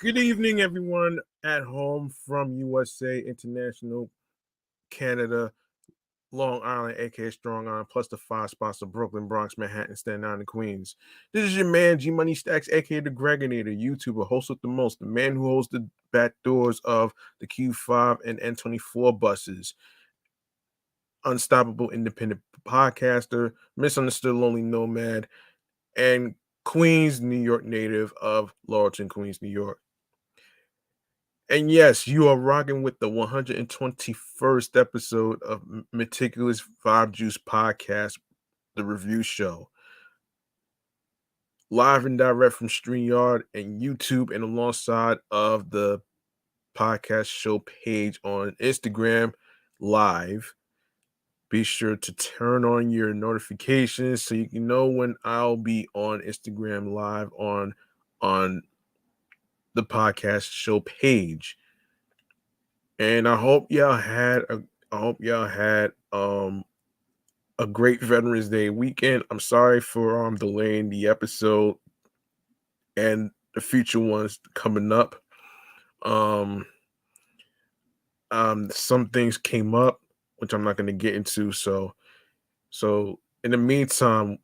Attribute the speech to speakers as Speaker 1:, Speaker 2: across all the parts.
Speaker 1: Good evening, everyone at home from USA, International, Canada, Long Island, aka Strong Island, plus the five spots of Brooklyn, Bronx, Manhattan, Staten Island, and Queens. This is your man, G Money Stacks, aka the Gregonator, YouTuber, host with the most, the man who holds the back doors of the Q5 and N24 buses, unstoppable independent podcaster, misunderstood lonely nomad, and Queens, New York native of Laurelton, Queens, New York. And yes, you are rocking with the 121st episode of Meticulous Vibe Juice Podcast, the review show. Live and direct from StreamYard and YouTube, and alongside of the podcast show page on Instagram Live. Be sure to turn on your notifications so you can know when I'll be on Instagram Live on the podcast show page. And I hope y'all had a great Veterans Day weekend. I'm sorry for delaying the episode and the future ones coming up. Um some things came up which I'm not going to get into, so in the meantime,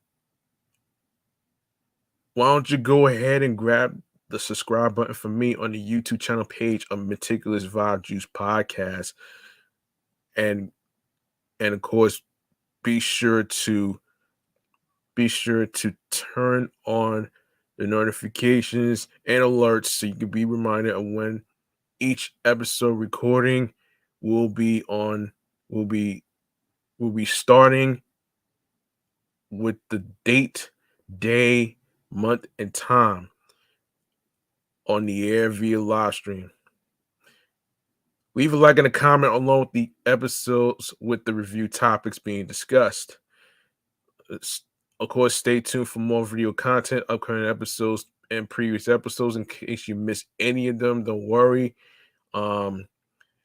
Speaker 1: why don't you go ahead and grab the subscribe button for me on the YouTube channel page of Meticulous Vibe Juice Podcast, and of course be sure to turn on the notifications and alerts so you can be reminded of when each episode recording will be on will be will be starting with the date, day, month, and time on the air via live stream. Leave a like and a comment along with the episodes with the review topics being discussed. Of course, stay tuned for more video content, upcoming episodes, and previous episodes. In case you miss any of them, don't worry. Um,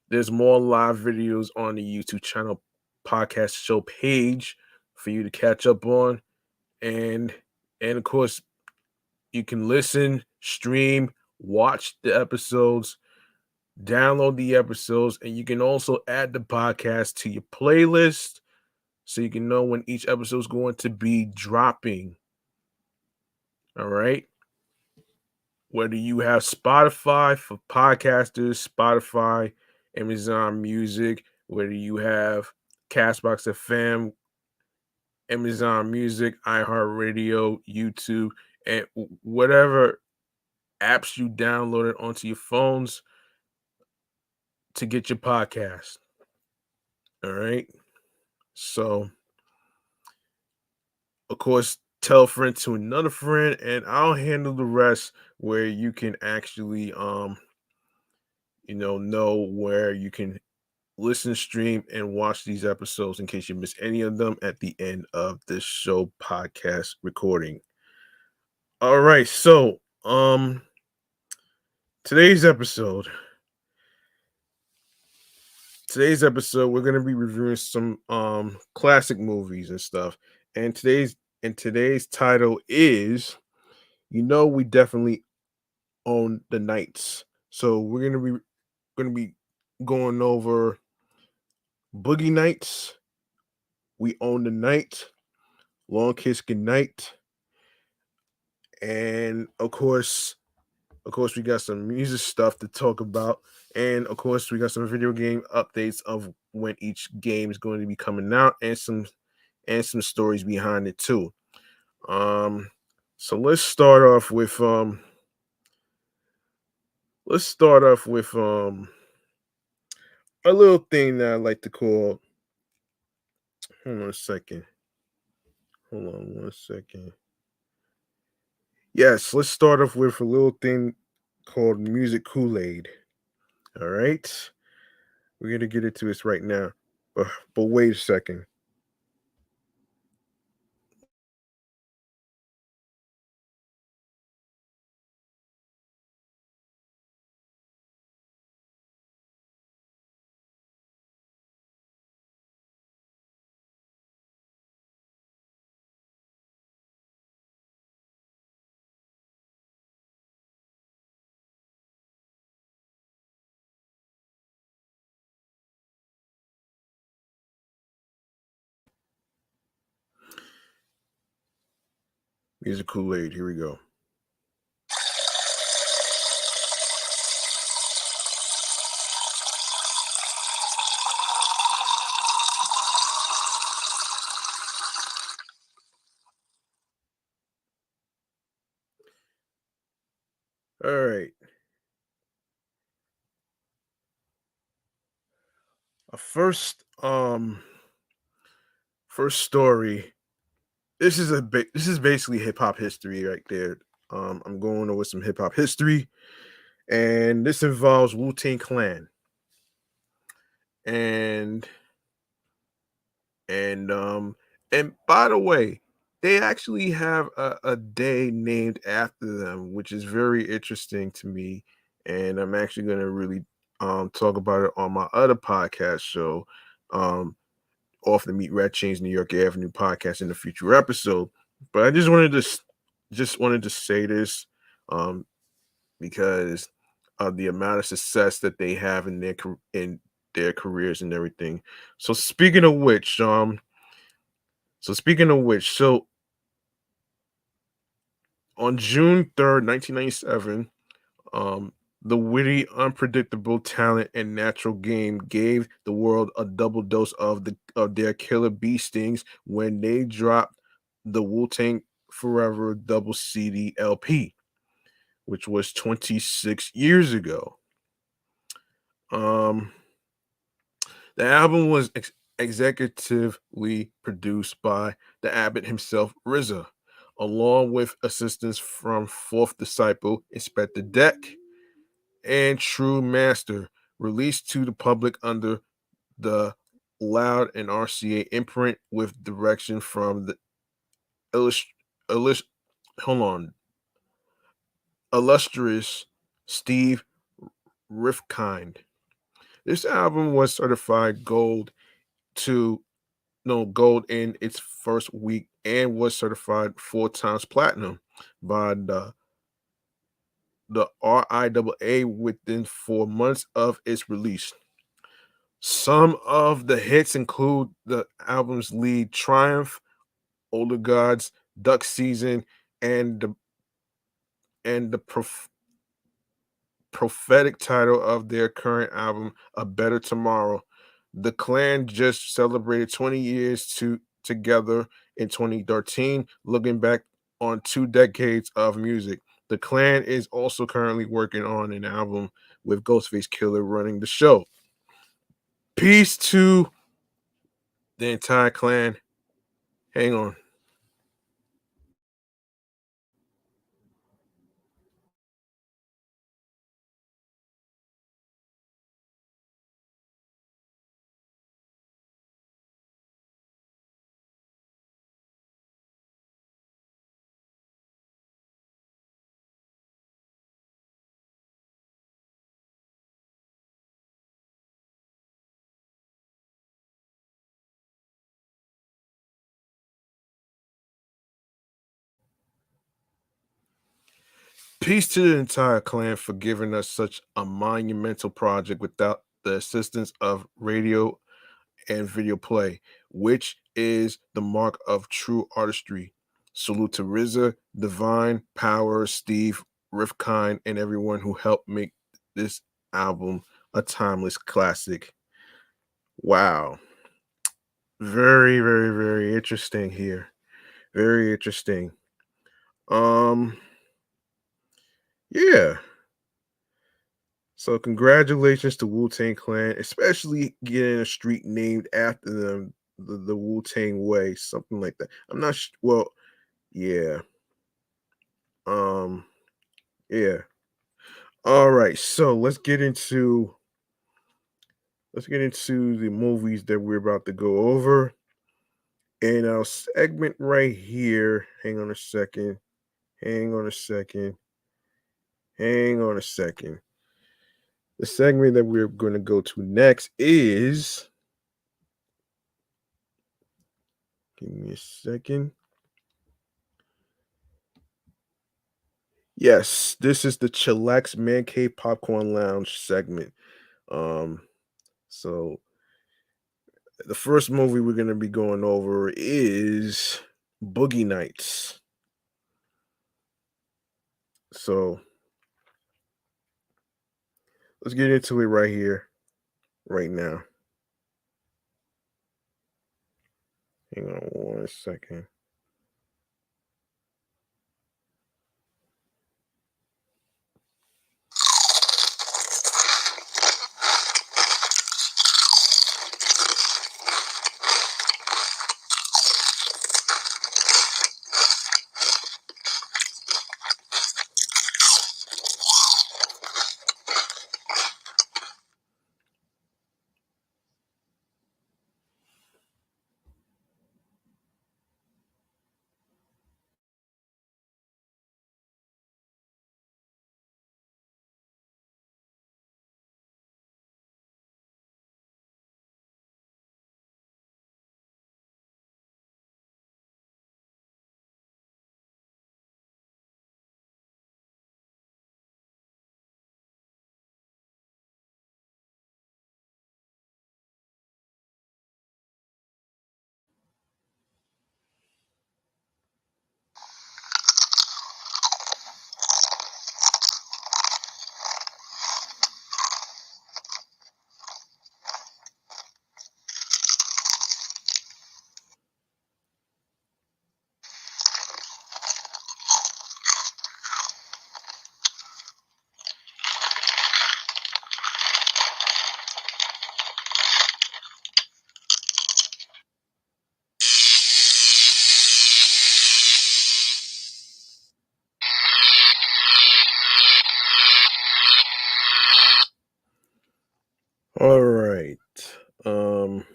Speaker 1: there's more live videos on the YouTube channel podcast show page for you to catch up on, and of course, you can listen, stream, watch the episodes, download the episodes, and you can also add the podcast to your playlist so you can know when each episode is going to be dropping. All right. Whether you have Spotify for podcasters, Spotify, Amazon Music, whether you have Castbox FM, Amazon Music, iHeartRadio, YouTube, and whatever apps you downloaded onto your phones to get your podcast. All right. So, of course, tell a friend to another friend, and I'll handle the rest where you can actually know where you can listen, stream, and watch these episodes in case you miss any of them at the end of this show podcast recording. All right, so today's episode we're going to be reviewing some classic movies and stuff. And today's title is, we definitely own the nights. So we're going to be going over Boogie Nights, We Own the Night, Long Kiss Goodnight, and of course we got some music stuff to talk about, and of course we got some video game updates of when each game is going to be coming out, and some stories behind it too. Um so let's start off with a little thing that I like to call, hold on a second. Hold on one second. Yes, let's start off with a little thing called music Kool-Aid. All right. We're gonna get into this right now. But wait a second. Music Kool-Aid. Here we go. All right. A first story. This is basically hip hop history right there. I'm going over some hip hop history, and this involves Wu Tang Clan. And and um and by the way, they actually have a day named after them, which is very interesting to me. And I'm actually gonna really talk about it on my other podcast show, um, off the Meet Red Chains New York Avenue podcast in a future episode. But I just wanted to say this, um, because of the amount of success that they have in in their careers and everything. So speaking of which, so on June 3rd, 1997, the witty, unpredictable talent and natural game gave the world a double dose of their killer bee stings when they dropped the Wu Tang Forever double CD LP, which was 26 years ago. Um, the album was executively produced by the Abbot himself, RZA, along with assistance from Fourth Disciple, Inspector Deck, and True Master, released to the public under the Loud and RCA imprint with direction from the illust- illust- hold on, illustrious Steve Rifkind. This album was certified to gold in its first week and was certified 4 times platinum by the RIAA within 4 months of its release. Some of the hits include the album's lead Triumph, Older Gods, Duck Season, and the prophetic title of their current album, A Better Tomorrow. The Clan just celebrated 20 years together in 2013, looking back on 2 decades of music. The Clan is also currently working on an album with Ghostface Killer running the show. Peace to the entire Clan. Hang on. Peace to the entire Clan for giving us such a monumental project without the assistance of radio and video play, which is the mark of true artistry. Salute to RZA, Divine, Power, Steve, Rifkind, and everyone who helped make this album a timeless classic. Wow. Very, very, very interesting here. Very interesting. Um, yeah. So congratulations to Wu Tang Clan, especially getting a street named after them, the Wu Tang Way, something like that. I'm not well, yeah. Um, yeah. All right. So let's get into the movies that we're about to go over. And our segment right here. Hang on a second. Hang on a second. Hang on a second. The segment that we're going to go to next is. Give me a second. Yes, this is the Chillax Man Cave Popcorn Lounge segment. Um, so the first movie we're gonna be going over is Boogie Nights. So let's get into it right here, right now. Hang on one second. All right. Um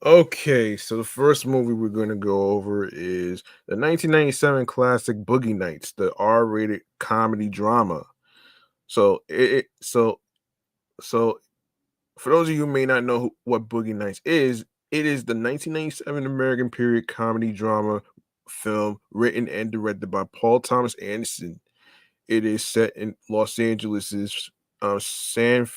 Speaker 1: okay, so the first movie we're going to go over is the 1997 classic Boogie Nights, the R-rated comedy drama. So so for those of you who may not know what Boogie Nights is, it is the 1997 American period comedy drama film written and directed by Paul Thomas Anderson. It is set in Los Angeles's San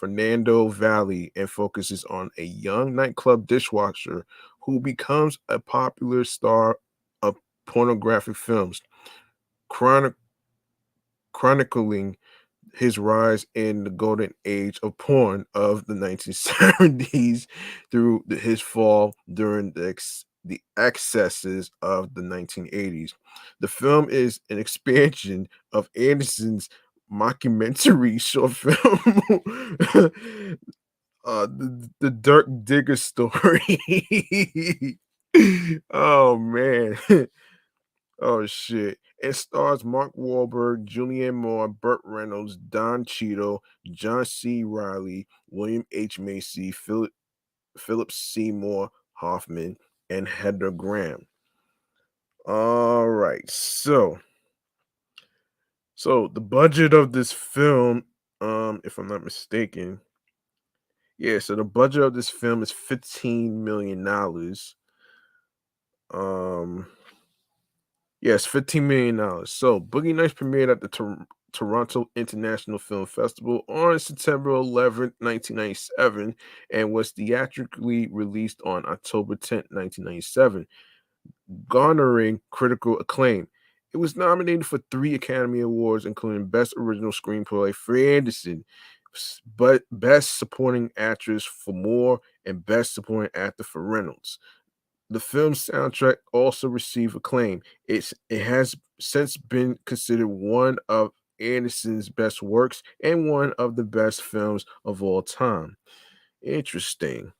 Speaker 1: Fernando Valley and focuses on a young nightclub dishwasher who becomes a popular star of pornographic films, chronic- chronicling his rise in the golden age of porn of the 1970s through his fall during the excesses of the 1980s. The film is an expansion of Anderson's mockumentary short film, the Dirk Digger story. Oh man. Oh shit. It stars Mark Wahlberg, Julianne Moore, Burt Reynolds, Don Cheadle, John C. Riley, William H. Macy, Philip Seymour Hoffman, and Heather Graham. All right. So the budget of this film, if I'm not mistaken, yeah, so the budget of this film is $15 million. Um Yes, $15 million. So, Boogie Nights premiered at the Toronto International Film Festival on September 11th, 1997, and was theatrically released on October 10th, 1997, garnering critical acclaim. It was nominated for 3 Academy Awards, including Best Original Screenplay for Anderson, but Best Supporting Actress for Moore, and Best Supporting Actor for Reynolds. The film's soundtrack also received acclaim. It has since been considered one of Anderson's best works and one of the best films of all time. Interesting.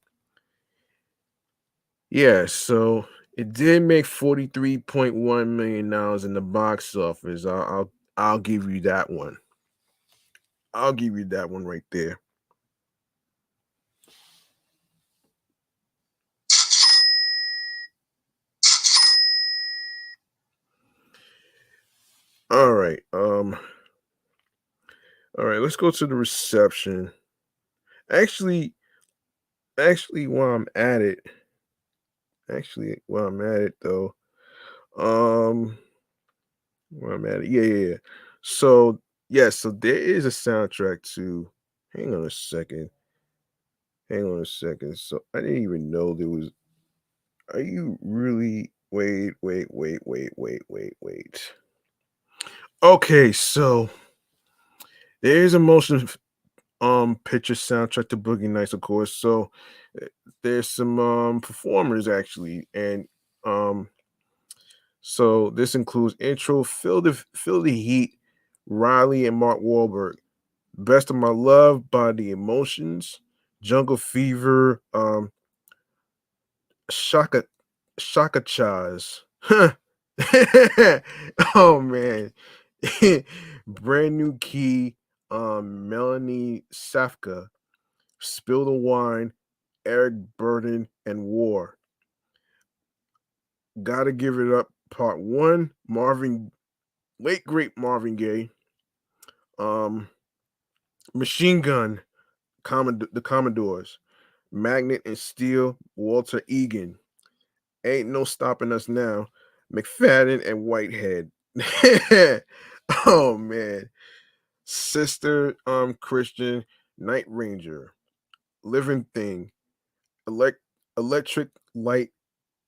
Speaker 1: Yeah, so it did make $43.1 million in the box office. I'll give you that one. I'll give you that one right there. All right. All right, let's go to the reception. Actually, actually while I'm at it, while I'm at it though, Um, where I'm at it. Yeah. So, so there is a soundtrack to hang on a second. Hang on a second. So I didn't even know there was are you really wait. Okay, so there is a motion picture soundtrack to Boogie Nights, of course. So uh, there's some performers actually, and um so this includes intro, Feel the Heat, Riley and Mark Wahlberg, Best of My Love by the Emotions, Jungle Fever, Shaka Shaka Chaz. Huh. Oh man. Brand New Key, Melanie Safka, Spill the Wine, Eric Burden, and War. Gotta Give It Up Part One, late great Marvin Gaye, um, Machine Gun, the Commodores, Magnet and Steel, Walter Egan, Ain't No Stopping Us Now, McFadden and Whitehead. Oh man. Sister Christian, Night Ranger, Living Thing, Elect Electric Light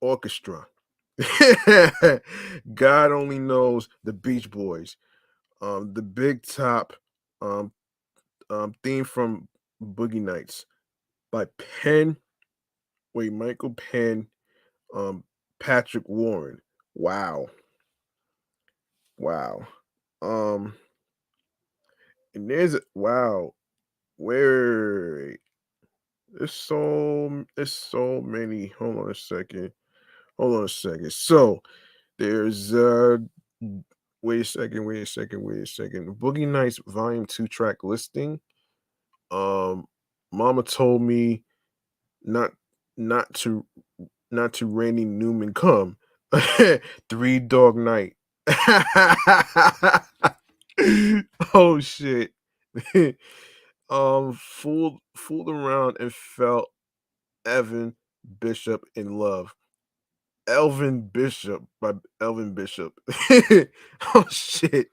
Speaker 1: Orchestra. God Only Knows, the Beach Boys. The Big Top um theme from Boogie Nights by Penn, Michael Penn, um, Patrick Warren. Wow. Wow. Um, and wow. Wait. There's so many. Hold on a second. Hold on a second. So there's wait a second. Boogie Nights Volume 2 track listing. Um Mama Told Me not not to not to Randy Newman come. Three Dog Night. Oh shit. Fooled around and felt Evan Bishop in love. Elvin Bishop by Elvin Bishop. Oh shit.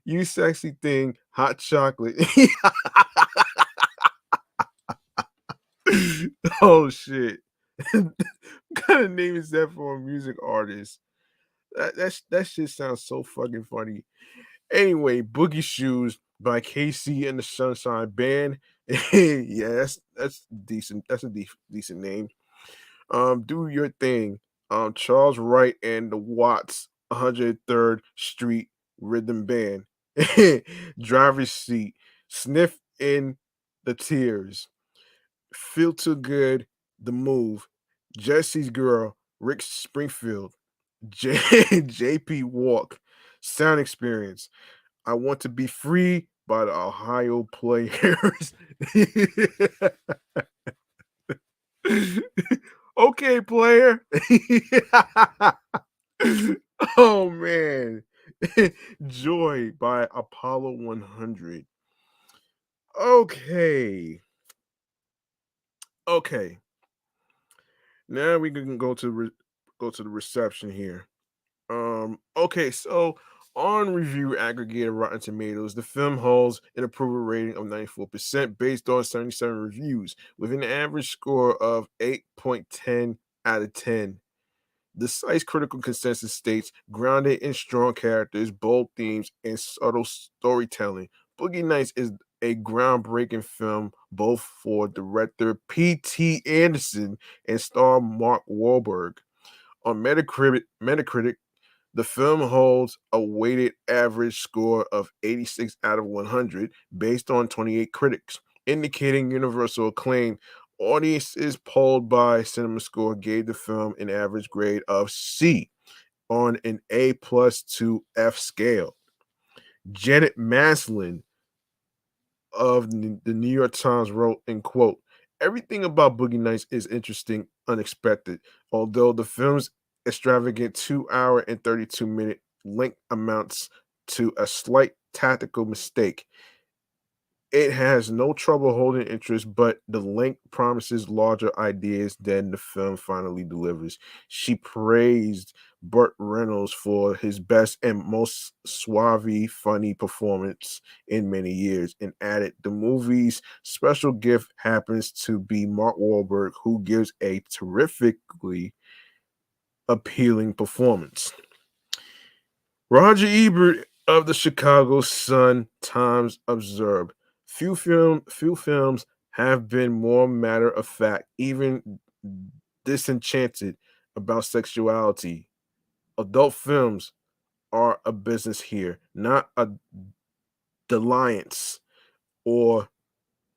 Speaker 1: You sexy thing, hot chocolate. Oh shit. What kind of name is that for a music artist? That shit sounds so fucking funny. Anyway, Boogie Shoes by KC and the Sunshine Band. Yeah, that's decent. That's a decent name. Do Your Thing. Charles Wright and the Watts 103rd Street Rhythm Band. Driver's Seat. Sniff in the Tears. Feel Too Good. The Move. Jesse's Girl. Rick Springfield. J- JP Walk. Sound Experience. I Want to Be Free by the Ohio Players. Okay, player. Oh man. Joy by Apollo 100. Okay. Okay. Now we can go to the reception here. Okay, so on review aggregator Rotten Tomatoes, the film holds an approval rating of 94% based on 77 reviews, with an average score of 8.10 out of 10. The site's critical consensus states, grounded in strong characters, bold themes, and subtle storytelling, Boogie Nights is a groundbreaking film both for director P.T. Anderson and star Mark Wahlberg. On Metacritic, the film holds a weighted average score of 86 out of 100 based on 28 critics, indicating universal acclaim. Audiences polled by CinemaScore gave the film an average grade of C on an A plus to F scale. Janet Maslin of the New York Times wrote, in quote, everything about Boogie Nights is interesting, unexpected. Although the film's extravagant 2 hour and 32-minute length amounts to a slight tactical mistake, it has no trouble holding interest, but the length promises larger ideas than the film finally delivers. She praised Burt Reynolds for his best and most suave, funny performance in many years, and added, the movie's special gift happens to be Mark Wahlberg, who gives a terrifically appealing performance. Roger Ebert of the Chicago Sun-Times observed, few films have been more matter of fact, even disenchanted about sexuality. Adult films are a business here, not a dalliance or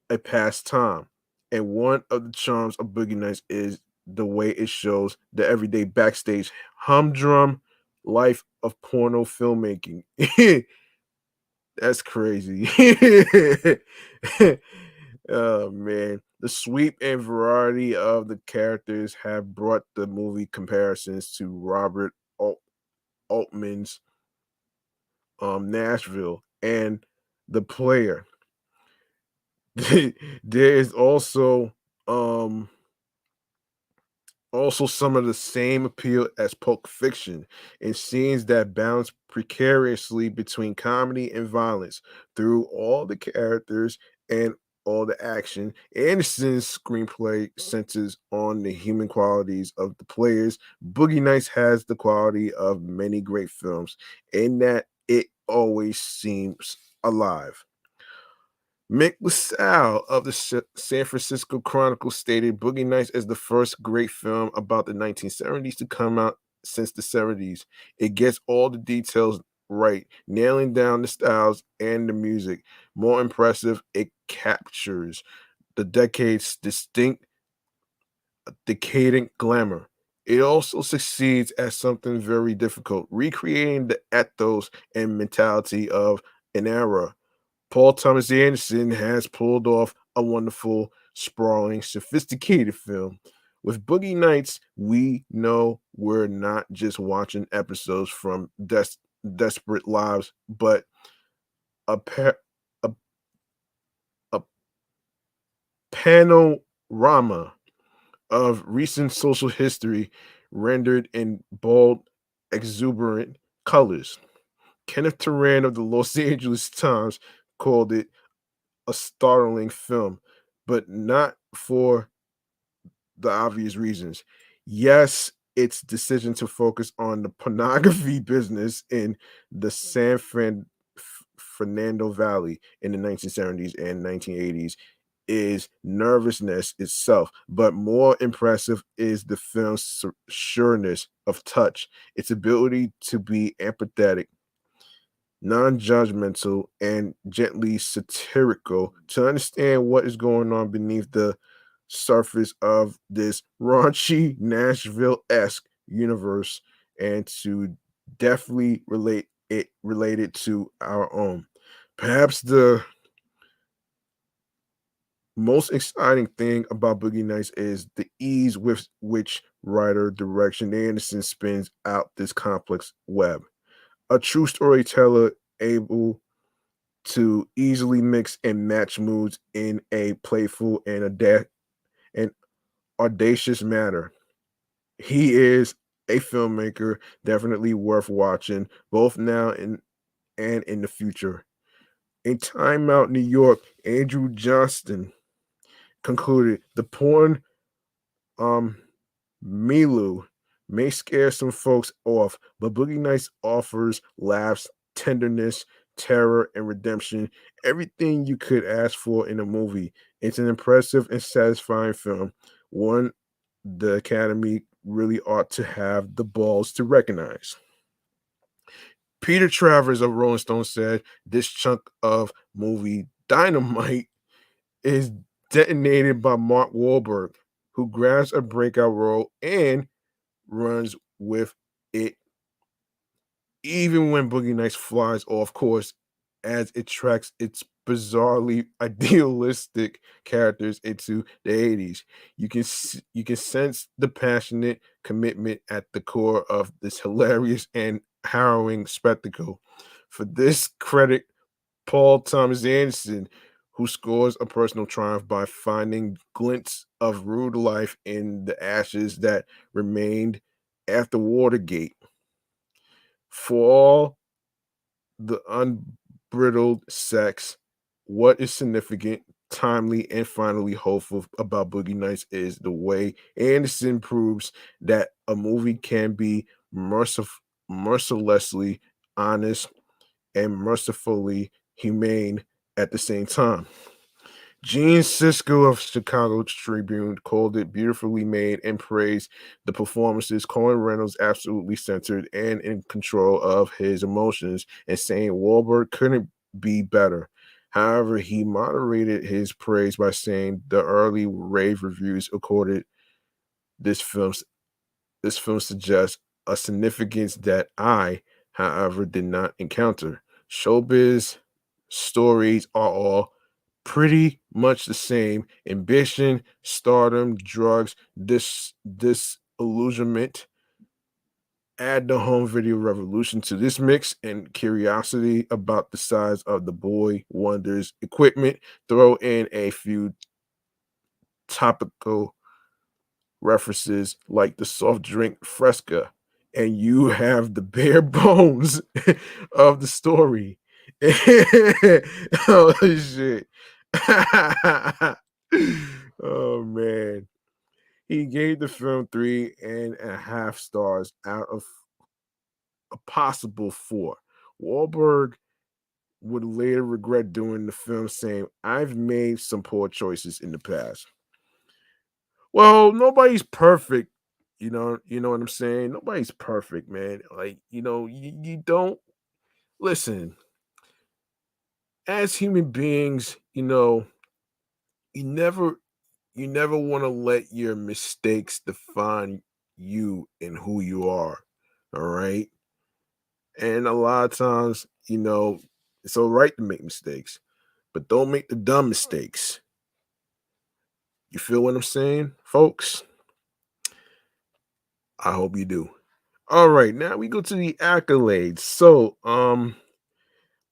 Speaker 1: a pastime. And one of the charms of Boogie Nights is the way it shows the everyday backstage humdrum life of porno filmmaking. That's crazy. Oh man. The sweep and variety of the characters have brought the movie comparisons to Robert Altman's Nashville and The Player. There is um also some of the same appeal as Pulp Fiction in scenes that balance precariously between comedy and violence through all the characters and all the action. Anderson's screenplay centers on the human qualities of the players. Boogie Nights has the quality of many great films in that it always seems alive. Mick LaSalle of the San Francisco Chronicle stated Boogie Nights is the first great film about the 1970s to come out since the 70s. It gets all the details right, nailing down the styles and the music. More impressive, it captures the decade's distinct decadent glamour. It also succeeds at something very difficult, recreating the ethos and mentality of an era. Paul Thomas Anderson has pulled off a wonderful, sprawling, sophisticated film. With Boogie Nights, we know we're not just watching episodes from Desperate Lives, but a, pa- a, a panorama of recent social history rendered in bold, exuberant colors. Kenneth Turan of the Los Angeles Times called it a startling film, but not for the obvious reasons. Yes, its decision to focus on the pornography business in the Fernando Valley in the 1970s and 1980s is nervousness itself, but more impressive is the film's sureness of touch, its ability to be empathetic, non-judgmental, and gently satirical to understand what is going on beneath the surface of this raunchy Nashville-esque universe and to definitely relate it to our own. Perhaps the most exciting thing about Boogie Nights is the ease with which writer direction Anderson spins out this complex web. A true storyteller able to easily mix and match moods in a playful and and audacious manner. He is a filmmaker definitely worth watching, both now and in the future. In Time Out New York, Andrew Johnston concluded the porn um Milu may scare some folks off, but Boogie Nights offers laughs, tenderness, terror, and redemption. Everything you could ask for in a movie. It's an impressive and satisfying film. One the Academy really ought to have the balls to recognize. Peter Travers of Rolling Stone said this chunk of movie dynamite is detonated by Mark Wahlberg, who grabs a breakout role and runs with it, even when Boogie Nights flies off course, as it tracks its bizarrely idealistic characters into the 80s. You can sense the passionate commitment at the core of this hilarious and harrowing spectacle. For this credit, Paul Thomas Anderson, who scores a personal triumph by finding glints of rude life in the ashes that remained after Watergate. For all the unbridled sex, what is significant, timely, and finally hopeful about Boogie Nights is the way Anderson proves that a movie can be mercilessly honest and mercifully humane at the same time. Gene Siskel of Chicago Tribune called it beautifully made and praised the performances. Cohen Reynolds absolutely centered and in control of his emotions, and saying Wahlberg couldn't be better. However, he moderated his praise by saying the early rave reviews accorded this film this film suggests a significance that I, however, did not encounter. Showbiz stories are all pretty much the same: ambition, stardom, drugs, disillusionment. Add the home video revolution to this mix and curiosity about the size of the boy wonders equipment. Throw in a few topical references like the soft drink Fresca, and you have the bare bones of the story. Oh shit. Oh man. He gave the film 3.5 stars out of a possible four. Wahlberg would later regret doing the film, saying, I've made some poor choices in the past. Well, nobody's perfect. You know what I'm saying? Nobody's perfect, man. Like, you don't listen. As human beings, you never you never want to let your mistakes define you and who you are. All right. And a lot of times, it's all right to make mistakes, but don't make the dumb mistakes. You feel what I'm saying, folks? I hope you do. All right, now we go to the accolades. So,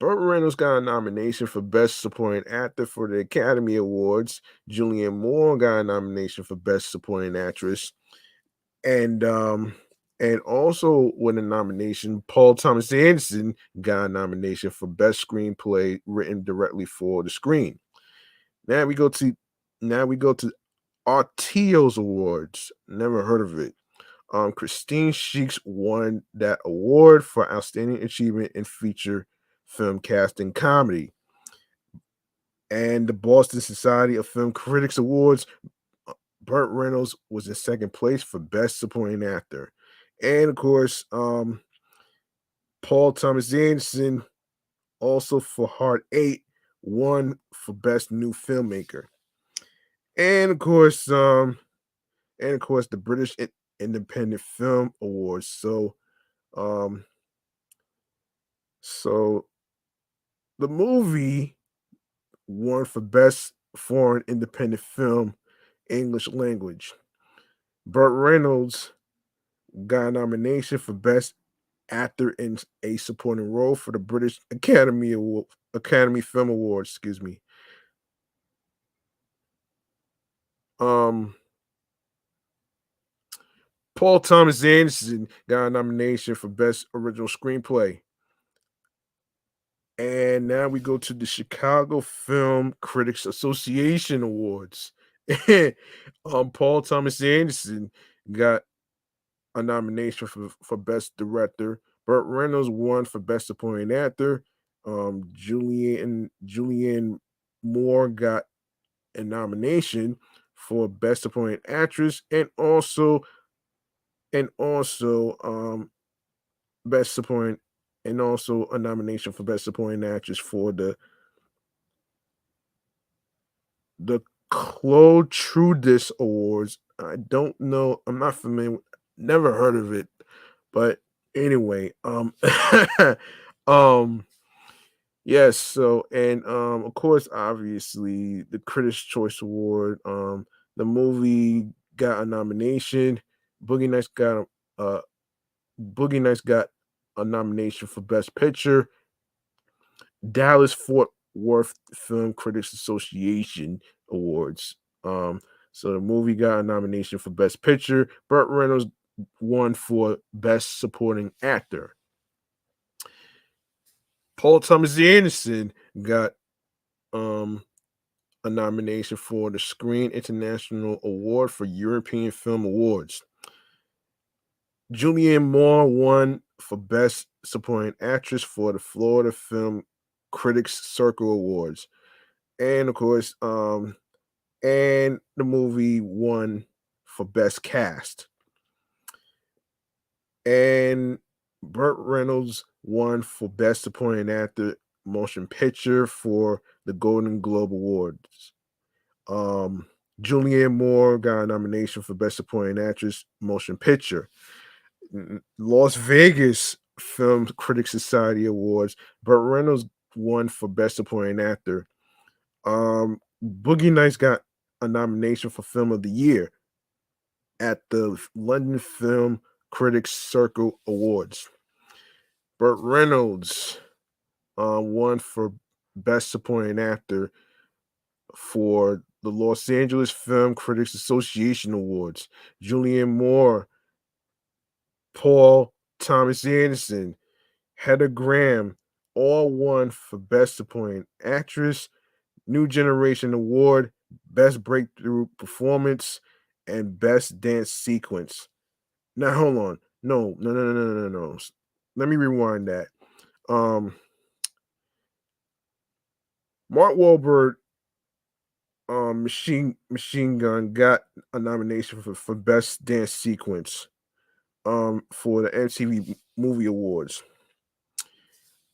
Speaker 1: Burt Reynolds got a nomination for Best Supporting Actor for the Academy Awards. Julianne Moore got a nomination for Best Supporting Actress, and also with a nomination, Paul Thomas Anderson got a nomination for Best Screenplay written directly for the screen. Now we go to Artios Awards. Never heard of it. Christine Sheeks won that award for outstanding achievement in feature film casting comedy. And the Boston Society of Film Critics Awards, Burt Reynolds was in second place for Best Supporting Actor. And of course, Paul Thomas Anderson, also for Heart 8, won for Best New Filmmaker. And of course, the British Independent Film Awards. Um, so the movie won for Best Foreign Independent Film English Language. Burt Reynolds got a nomination for Best Actor in a Supporting Role for the British Academy Film Awards. Excuse me. Um, Paul Thomas Anderson got a nomination for Best Original Screenplay. And now we go to the Chicago Film Critics Association Awards. Paul Thomas Anderson got a nomination for Best Director. Burt Reynolds won for Best Supporting Actor. Julianne Moore got a nomination for Best Supporting Actress, and also Best Supporting, and also a nomination for Best Supporting Actress for the Claude Trudis Awards. I don't know. I'm not familiar. Never heard of it. But anyway, um, yes. So, and of course, obviously, the Critics' Choice Award. The movie got a nomination. Boogie Nights got a Boogie Nights got a nomination for Best Picture. Dallas Fort Worth Film Critics Association Awards. Um, so the movie got a nomination for Best Picture. Burt Reynolds won for Best Supporting Actor. Paul Thomas Anderson got um, a nomination for the Screen International Award for European Film Awards. Julianne Moore won for Best Supporting Actress for the Florida Film Critics Circle Awards. And of course, and the movie won for Best Cast. And Burt Reynolds won for Best Supporting Actor Motion Picture for the Golden Globe Awards. Um, Julianne Moore got a nomination for Best Supporting Actress Motion Picture. Las Vegas Film Critics Society Awards. Burt Reynolds won for Best Supporting Actor. Boogie Nights got a nomination for Film of the Year at the London Film Critics Circle Awards. Burt Reynolds won for Best Supporting Actor for the Los Angeles Film Critics Association Awards. Julianne Moore, Paul Thomas Anderson, Heather Graham all won for Best Supporting Actress, New Generation Award, Best Breakthrough Performance, and Best Dance Sequence. Now hold on. No. Let me rewind that. Mark Wahlberg, Machine Gun got a nomination for Best Dance Sequence for the MTV Movie Awards.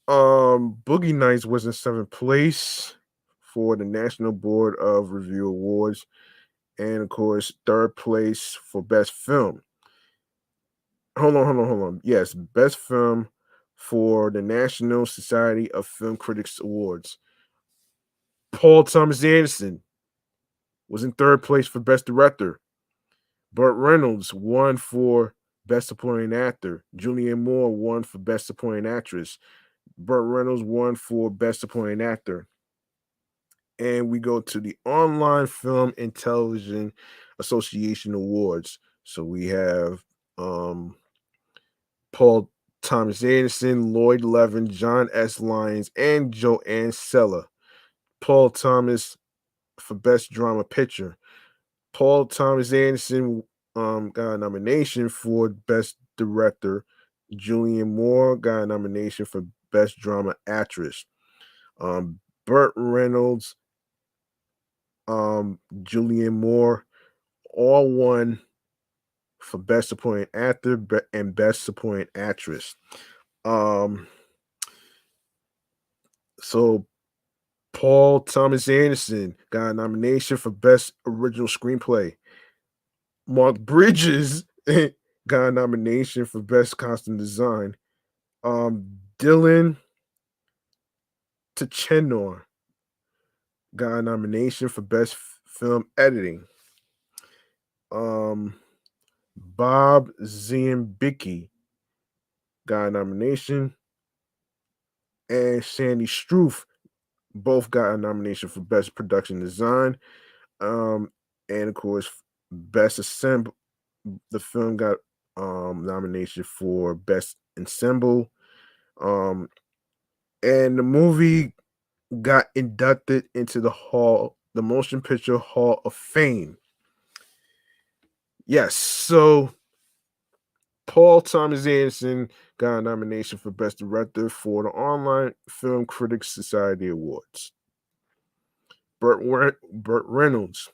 Speaker 1: Boogie Nights was in seventh place for the National Board of Review Awards, and of course, third place for Best Film. Hold on. Yes, Best Film for the National Society of Film Critics Awards. Paul Thomas Anderson was in third place for Best Director. Burt Reynolds won for Best Supporting Actor. Julianne Moore won for Best Supporting Actress. Burt Reynolds won for Best Supporting Actor. And we go to the Online Film and Television Association Awards. So we have Paul Thomas Anderson, Lloyd Levin, John S. Lyons, and Joanne Sella. Paul Thomas for Best Drama Picture. Paul Thomas Anderson got a nomination for Best Director. Julianne Moore got a nomination for Best Drama Actress. Burt Reynolds, Julianne Moore, all won for Best Supporting Actor and Best Supporting Actress. So Paul Thomas Anderson got a nomination for Best Original Screenplay. Mark Bridges got a nomination for Best Costume Design. Dylan Tichenor got a nomination for Best Film Editing. Bob Ziembicki got a nomination, and Sandy Struth both got a nomination for Best Production Design. And of course, Best Assemble. The film got nomination for Best Ensemble. And the movie got inducted into the Motion Picture Hall of Fame. Yes, so Paul Thomas Anderson got a nomination for Best Director for the Online Film Critics Society Awards. Burt Reynolds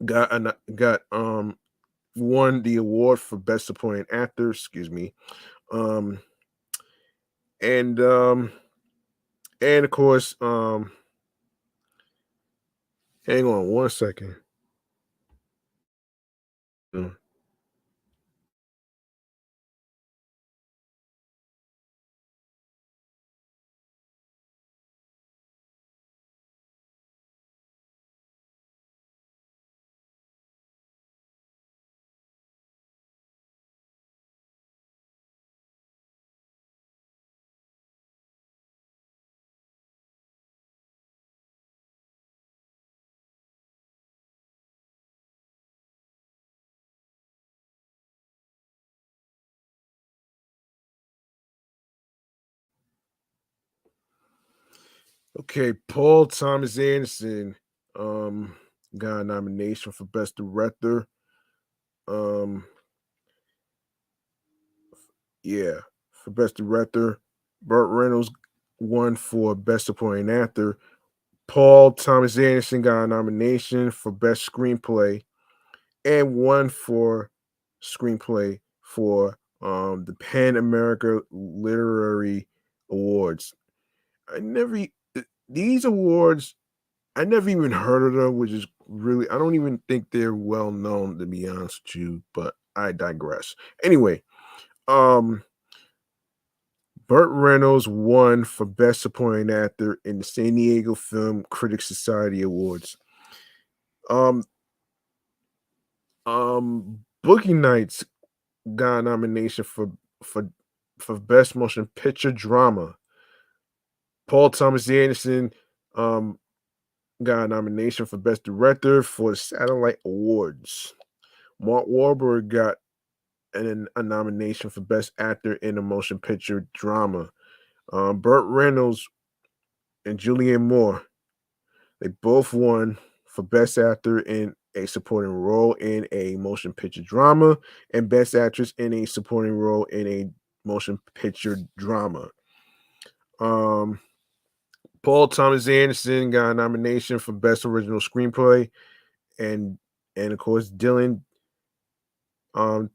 Speaker 1: got won the award for Best Supporting Actor. Excuse me, and of course, hang on one second. Mm. Okay, Paul Thomas Anderson got a nomination for Best Director. Um, yeah, for Best Director. Burt Reynolds won for Best Supporting Actor. Paul Thomas Anderson got a nomination for Best Screenplay and won for Screenplay for the Pan America Literary Awards. I never these awards I never even heard of them, which is really I don't even think they're well known to be honest with you, but I digress. Anyway, um Burt Reynolds won for Best Supporting Actor in the San Diego Film Critics Society Awards. Um Boogie Nights got a nomination for for Best Motion Picture Drama. Paul Thomas Anderson um got a nomination for Best Director for the Satellite Awards. Mark Wahlberg got a nomination for Best Actor in a Motion Picture Drama. Burt Reynolds and Julianne Moore, they both won for Best Actor in a Supporting Role in a Motion Picture Drama and Best Actress in a Supporting Role in a Motion Picture Drama. Um, Paul Thomas Anderson got a nomination for Best Original Screenplay, and of course um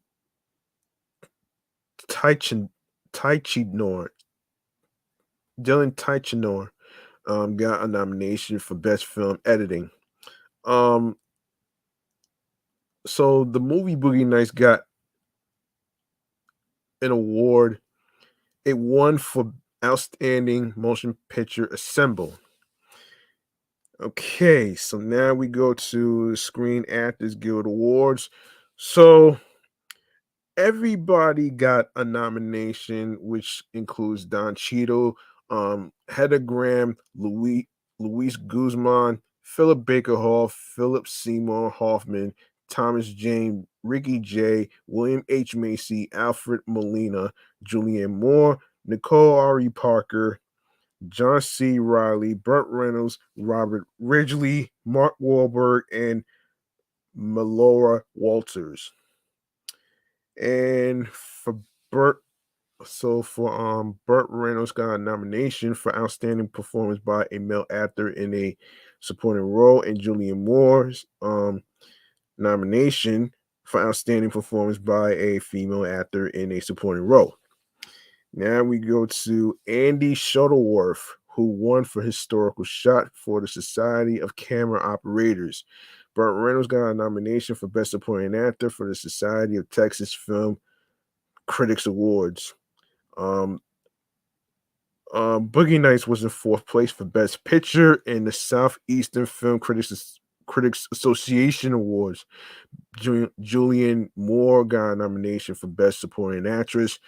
Speaker 1: Taichin Taichinor Dylan Taichinor got a nomination for Best Film Editing. Um, so the movie Boogie Nights got an award. It won for Outstanding Motion Picture Assemble. Okay, so now we go to Screen Actors Guild Awards. So everybody got a nomination, which includes Don Cheadle, Hedda Graham, Luis Guzman, Philip Baker Hall, Philip Seymour Hoffman, Thomas Jane, Ricky Jay, William H. Macy, Alfred Molina, Julianne Moore, Nicole Ari Parker, John C. Riley, Burt Reynolds, Robert Ridgely, Mark Wahlberg, and Melora Walters. And for Burt, Burt Reynolds got a nomination for outstanding performance by a male actor in a supporting role, and Julianne Moore's nomination for outstanding performance by a female actor in a supporting role. Now we go to Andy Shuttleworth, who won for historical shot for the Society of Camera Operators. Burt Reynolds got a nomination for Best Supporting Actor for the Society of Texas Film Critics Awards. Um, Boogie Nights was in fourth place for Best Picture in the Southeastern Film Critics Association Awards. Julianne Moore got a nomination for Best Supporting Actress.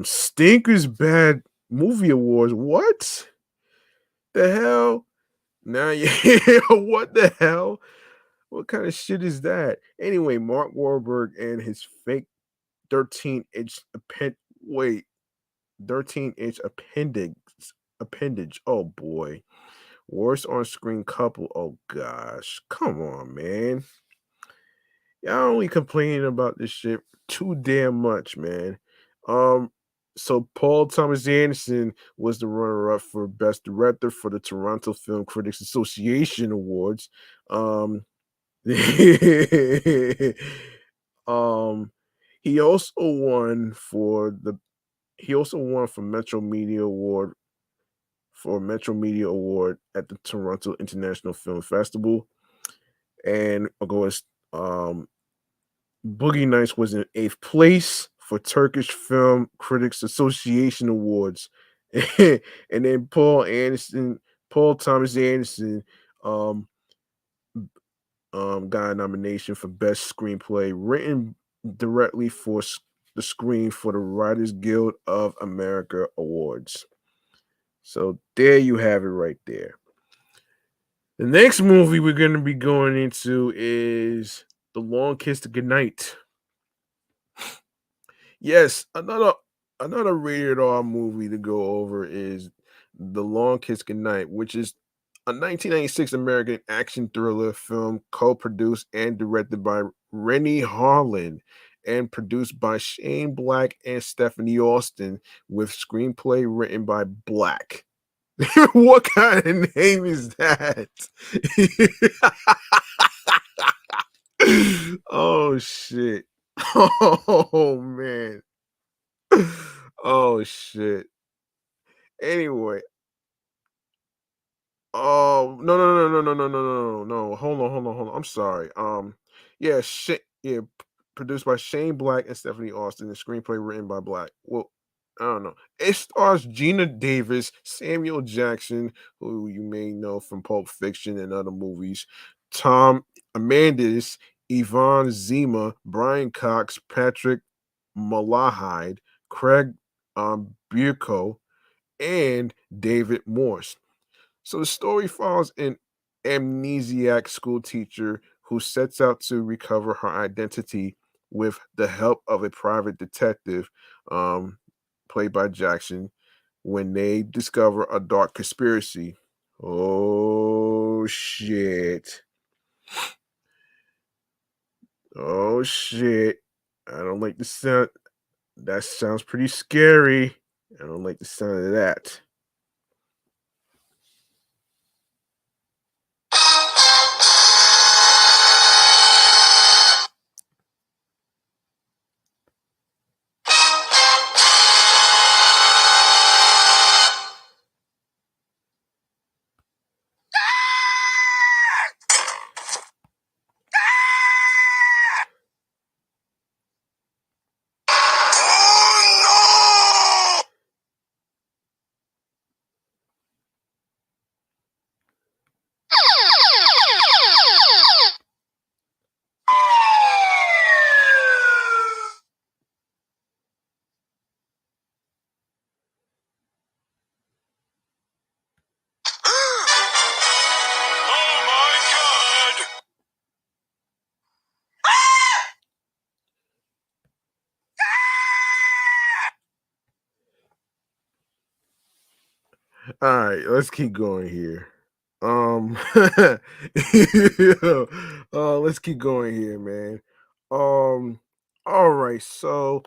Speaker 1: Stinker's Bad Movie Awards. What the hell? Now, yeah, what the hell? What kind of shit is that? Anyway, Mark Wahlberg and his fake 13-inch wait, 13-inch appendage. Oh boy. Worst on screen couple. Oh gosh. Come on, man. Y'all only complaining about this shit too damn much, man. Um, so Paul Thomas Anderson was the runner-up for Best Director for the Toronto Film Critics Association Awards. Um, um, he also won for the he also won for Metro Media Award at the Toronto International Film Festival, and of course, Boogie Nights was in eighth place for Turkish Film Critics Association Awards, and then Paul Thomas Anderson, um, got a nomination for Best Screenplay written directly for the screen for the Writers Guild of America Awards. So there you have it right there. The next movie we're going to be going into is The Long Kiss Goodnight. Yes, another rated R movie to go over is The Long Kiss Goodnight, which is a 1996 American action thriller film co-produced and directed by Rennie Harlin and produced by Shane Black and Stephanie Austin, with screenplay written by Black. What kind of name is that? Oh shit. Oh man. Oh shit. Anyway, oh no no no no no no no no no no. Hold on. I'm sorry. Yeah, produced by Shane Black and Stephanie Austin, and screenplay written by Black. Well, I don't know. It stars Gina Davis, Samuel Jackson, who you may know from Pulp Fiction and other movies, Tom Amandis, Yvonne Zima, Brian Cox, Patrick Malahide, Craig Bierko, and David Morse. So the story follows an amnesiac school teacher who sets out to recover her identity with the help of a private detective, um, played by Jackson, when they discover a dark conspiracy. Oh shit. Oh shit. I don't like the sound. That sounds pretty scary. I don't like the sound of that. Oh my god! All right, let's keep going here. Um, let's keep going here, man. All right. So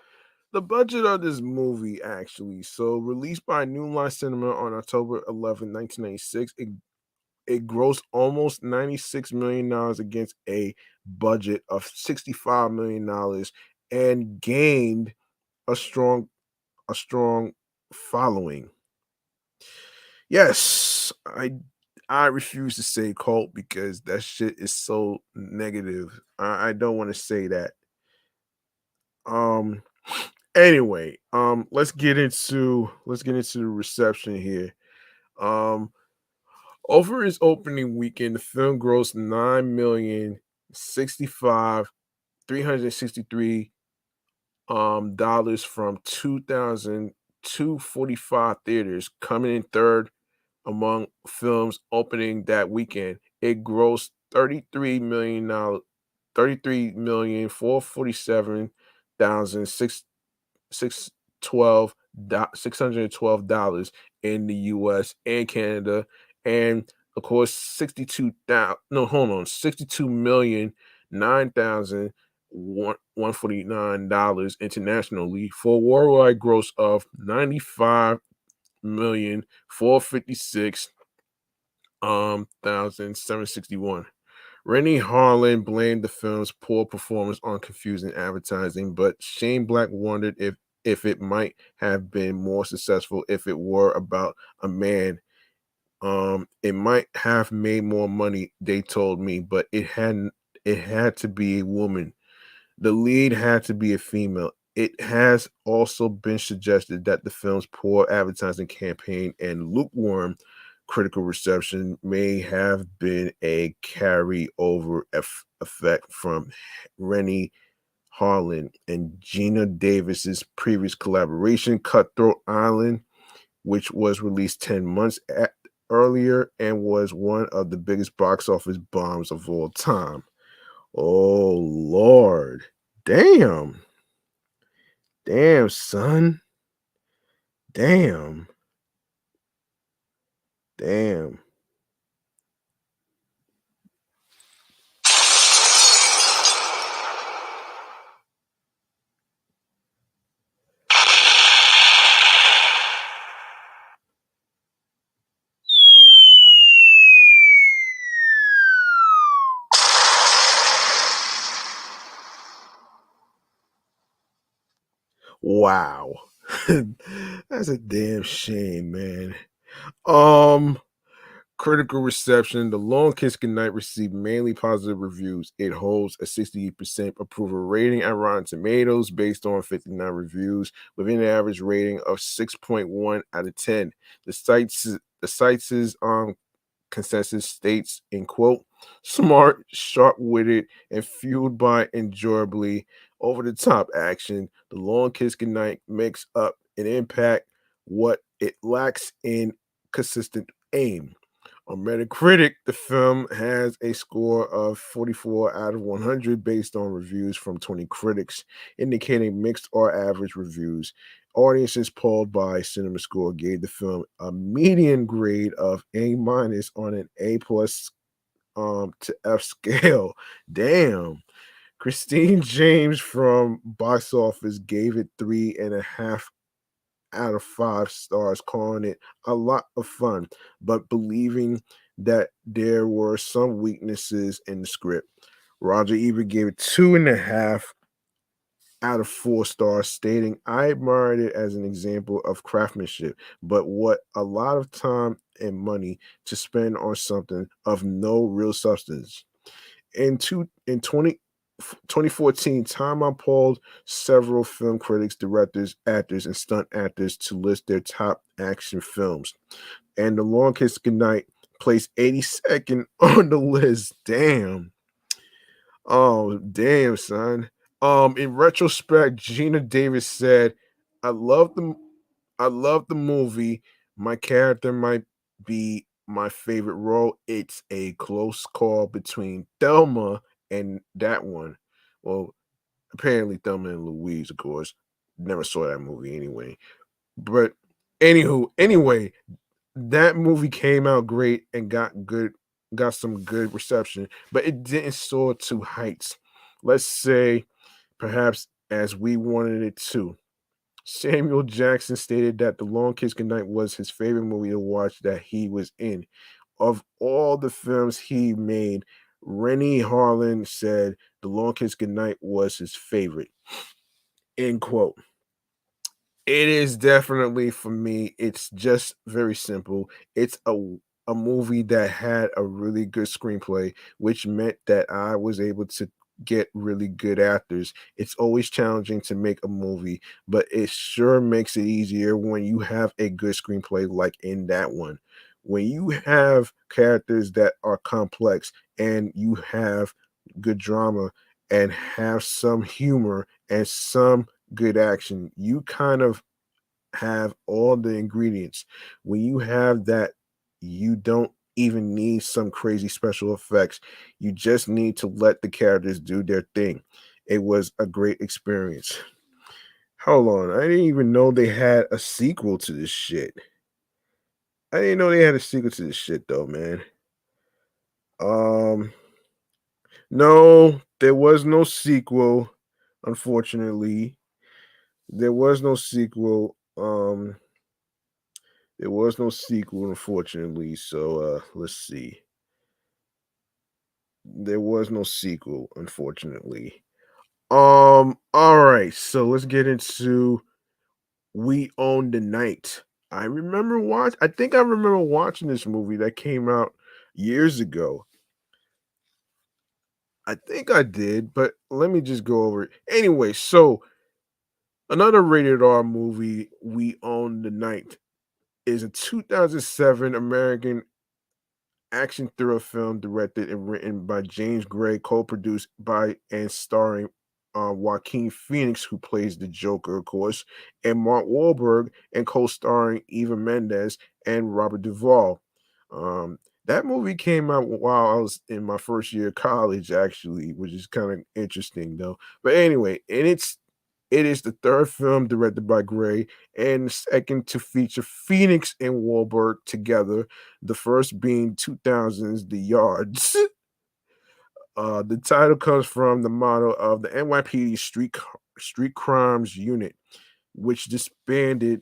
Speaker 1: the budget of this movie, actually, so released by New Line Cinema on October 11th, 1996, it grossed almost $96 million against a budget of $65 million, and gained a strong a strong following. Yes, I refuse to say cult because that shit is so negative. I don't want to say that. Um anyway, let's get into the reception here. Um Over its opening weekend, the film grossed 9,065,363 dollars from 2,245 theaters, coming in third among films opening that weekend. It grossed $33 million, 33,447,612 $612 in the US and Canada, and of course 62,000 no hold on 62,009,149 internationally, for a worldwide gross of 95,456 1,761. Rennie Harlan blamed the film's poor performance on confusing advertising, but Shane Black wondered if it might have been more successful if it were about a man. It might have made more money, they told me, but it hadn't. It had to be a woman. The lead had to be a female. It has also been suggested that the film's poor advertising campaign and lukewarm critical reception may have been a carryover effect from Rennie Harlan and Gina Davis's previous collaboration, Cutthroat Island, which was released 10 months earlier and was one of the biggest box office bombs of all time. Oh, Lord. Damn. Damn, son. Damn. Damn. Wow. That's a damn shame, man. Um, Critical reception. The Long Kiss Goodnight received mainly positive reviews. It holds a 68% approval rating at Rotten Tomatoes based on 59 reviews, with an average rating of 6.1 out of 10. The site's consensus states, in quote, smart, sharp-witted, and fueled by enjoyably over-the-top action. The Long Kiss Goodnight makes up an impact what it lacks in consistent aim. On Metacritic, the film has a score of 44 out of 100 based on reviews from 20 critics, indicating mixed or average reviews. Audiences polled by CinemaScore gave the film a median grade of A minus on an A plus to F scale. Damn. Christine James from Box Office gave it 3.5 out of 5 stars, calling it a lot of fun, but believing that there were some weaknesses in the script. Roger Ebert gave it 2.5 out of 4 stars, stating, I admired it as an example of craftsmanship, but what a lot of time and money to spend on something of no real substance. In 2014, Time Out polled several film critics, directors, actors, and stunt actors to list their top action films. And The Long Kiss Goodnight placed 82nd on the list. Damn. Oh, damn, son. In retrospect, Gina Davis said, I love the I love the movie. My character might be my favorite role. It's a close call between Thelma and that one. Well, apparently Thelma and Louise, of course. Never saw that movie anyway. But anyway, that movie came out great and got some good reception, but it didn't soar to heights. Let's say perhaps as we wanted it to. Samuel Jackson stated that The Long Kiss Goodnight was his favorite movie to watch that he was in. Of all the films he made, Rennie Harlan said The Long Kiss Goodnight was his favorite. End quote. It is definitely for me. It's just very simple. It's a movie that had a really good screenplay, which meant that I was able to get really good actors. It's always challenging to make a movie, but it sure makes it easier when you have a good screenplay like in that one. When you have characters that are complex and you have good drama and have some humor and some good action, you kind of have all the ingredients. When you have that, you don't even need some crazy special effects. You just need to let the characters do their thing. It was a great experience. Hold on, I didn't even know they had a sequel to this shit. I didn't know they had a sequel to this shit though, man. Um, no, there was no sequel, unfortunately. There was no sequel. There was no sequel, unfortunately. So let's see. There was no sequel, unfortunately. All right, so let's get into We Own the Night. I think I remember watching this movie that came out years ago. I think I did, but let me just go over it. Anyway, so another rated R movie, We Own the Night, is a 2007 American action thriller film directed and written by James Gray, co-produced by and starring Joaquin Phoenix, who plays the Joker, of course, and Mark Wahlberg, and co-starring Eva Mendes and Robert Duvall. That movie came out while I was in my first year of college, actually, which is kind of interesting, though. But anyway, it is the third film directed by Gray and the second to feature Phoenix and Wahlberg together, the first being 2000's The Yards. The title comes from the motto of the NYPD Street Crimes Unit, which disbanded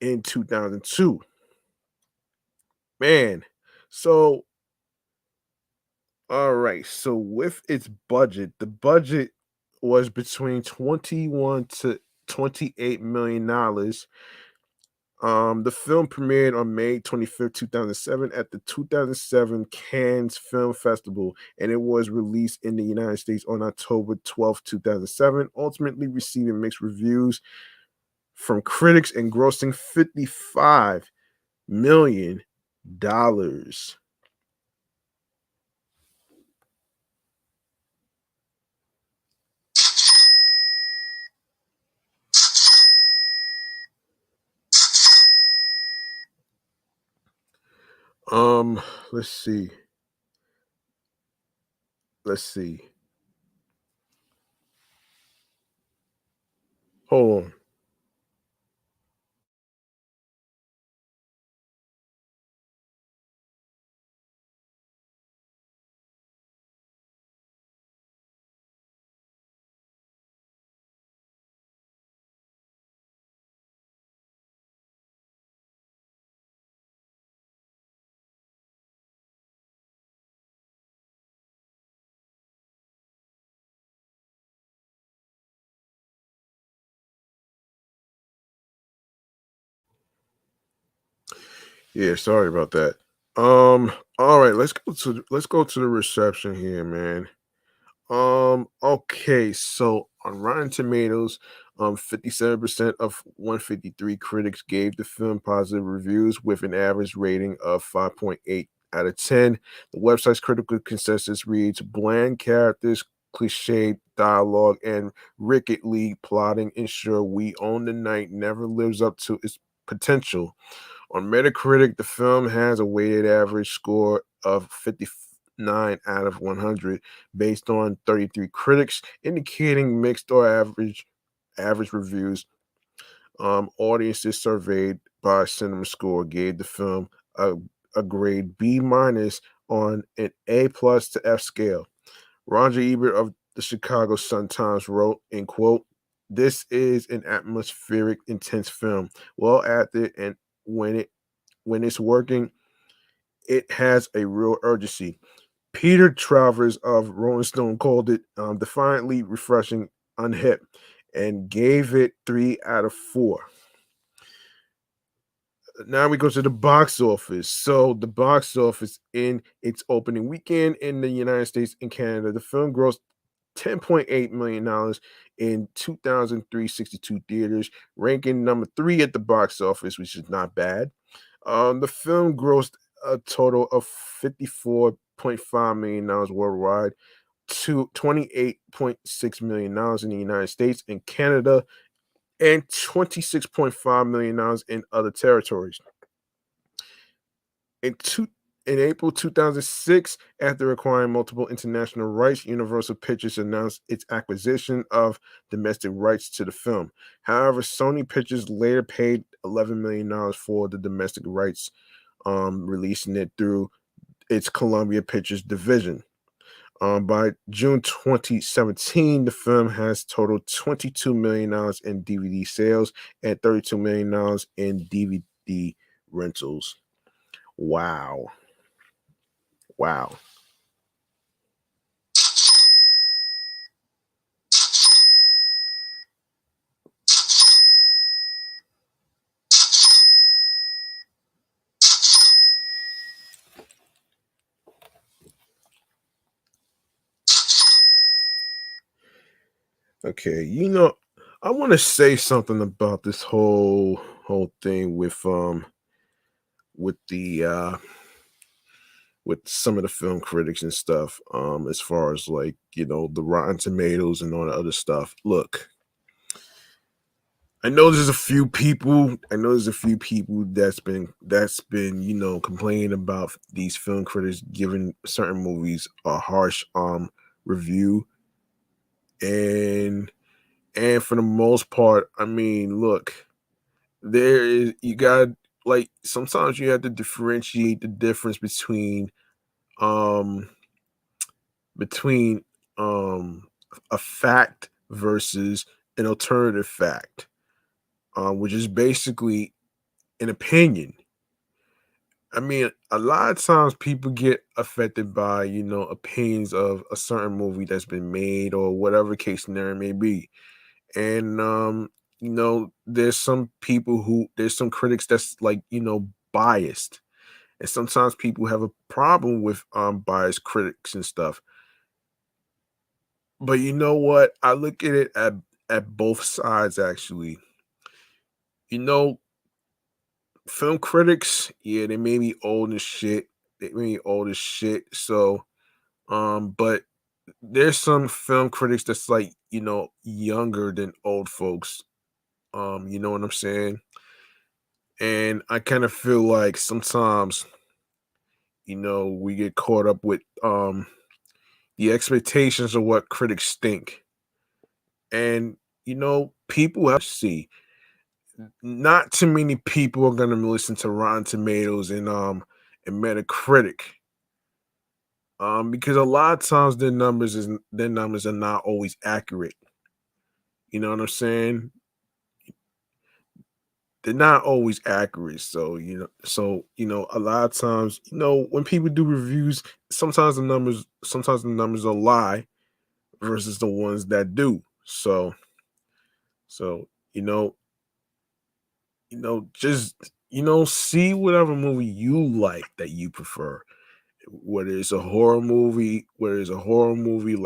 Speaker 1: in 2002. Man, so all right, with its budget, the budget was between 21 to $28 million. The film premiered on May 25th, 2007 at the 2007 Cannes Film Festival, and it was released in the United States on October 12th, 2007, ultimately receiving mixed reviews from critics and grossing $55 million. Um, let's see. Let's see. Hold on. Yeah, sorry about that. All right, let's go to the reception here, man. Okay, so on Rotten Tomatoes, 57% of 153 critics gave the film positive reviews with an average rating of 5.8 out of 10. The website's critical consensus reads bland characters, cliched dialogue, and rickety plotting ensure We Own the Night never lives up to its potential. On Metacritic, the film has a weighted average score of 59 out of 100 based on 33 critics, indicating mixed or average reviews. Audiences surveyed by Cinema Score gave the film a, a grade B minus on an A plus to F scale. Roger Ebert of the Chicago Sun-Times wrote, in quote, "This is an atmospheric, intense film, well acted, and when it's working, it has a real urgency." Peter Travers of Rolling Stone called it defiantly refreshing, unhip, and gave it 3 out of 4. Now we go to the box office. So the box office in its opening weekend in the United States and Canada, the film grossed $10.8 million in 2,362 theaters, ranking number 3 at the box office, which is not bad. The film grossed a total of $54.5 million worldwide, to $28.6 million in the United States and Canada, and $26.5 million in other territories. In two in April 2006, after acquiring multiple international rights, Universal Pictures announced its acquisition of domestic rights to the film. However, Sony Pictures later paid $11 million for the domestic rights, releasing it through its Columbia Pictures division. By June 2017, the film has totaled $22 million in DVD sales and $32 million in DVD rentals. Wow. Wow. Okay, I want to say something about this whole thing with the with some of the film critics and stuff, as far as like, the Rotten Tomatoes and all the other stuff. Look, I know there's a few people that's been, complaining about these film critics giving certain movies a harsh review, and for the most part, I mean, look, there is you got like sometimes you have to differentiate the difference um between um a fact versus an alternative fact, which is basically an opinion. I mean, a lot of times people get affected by, opinions of a certain movie that's been made or whatever case scenario may be. And there's some critics that's like, biased. And sometimes people have a problem with biased critics and stuff. But you know what? I look at it at both sides actually. You know, film critics, yeah, they may be old as shit. They may be old as shit. So, but there's some film critics that's like, younger than old folks. You know what I'm saying? And I kind of feel like sometimes, we get caught up with the expectations of what critics think. And people have to see. Not too many people are gonna listen to Rotten Tomatoes and Metacritic. Because a lot of times their numbers are not always accurate. You know what I'm saying? They're not always accurate. So a lot of times, when people do reviews, sometimes the numbers will lie versus the ones that do. So you know, just see whatever movie you like that you prefer. Whether it's a horror movie, whether it's horror movies,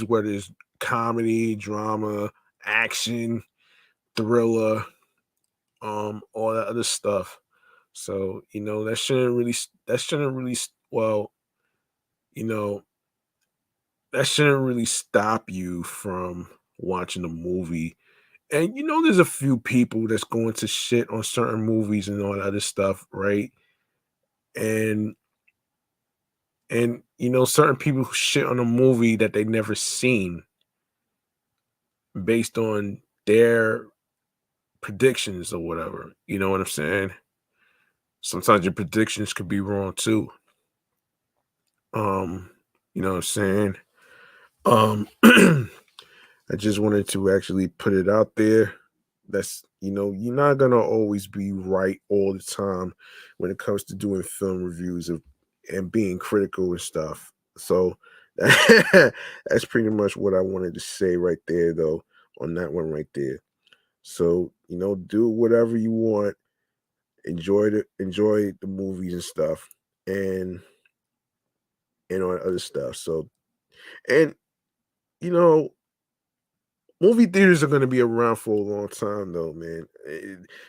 Speaker 1: whether it's comedy, drama, action, thriller, all that other stuff. So, you know, that shouldn't really stop you from watching a movie. And there's a few people that's going to shit on certain movies and all that other stuff, right? And certain people who shit on a movie that they never seen based on their predictions or whatever. You know what I'm saying? Sometimes your predictions could be wrong too. Um, you know what I'm saying? I just wanted to actually put it out there. You're not gonna always be right all the time when it comes to doing film reviews and being critical and stuff. So that's pretty much what I wanted to say right there, though, on that one right there. So do whatever you want, enjoy the movies and stuff, and all that other stuff. So and you know movie theaters are going to be around for a long time, though, man.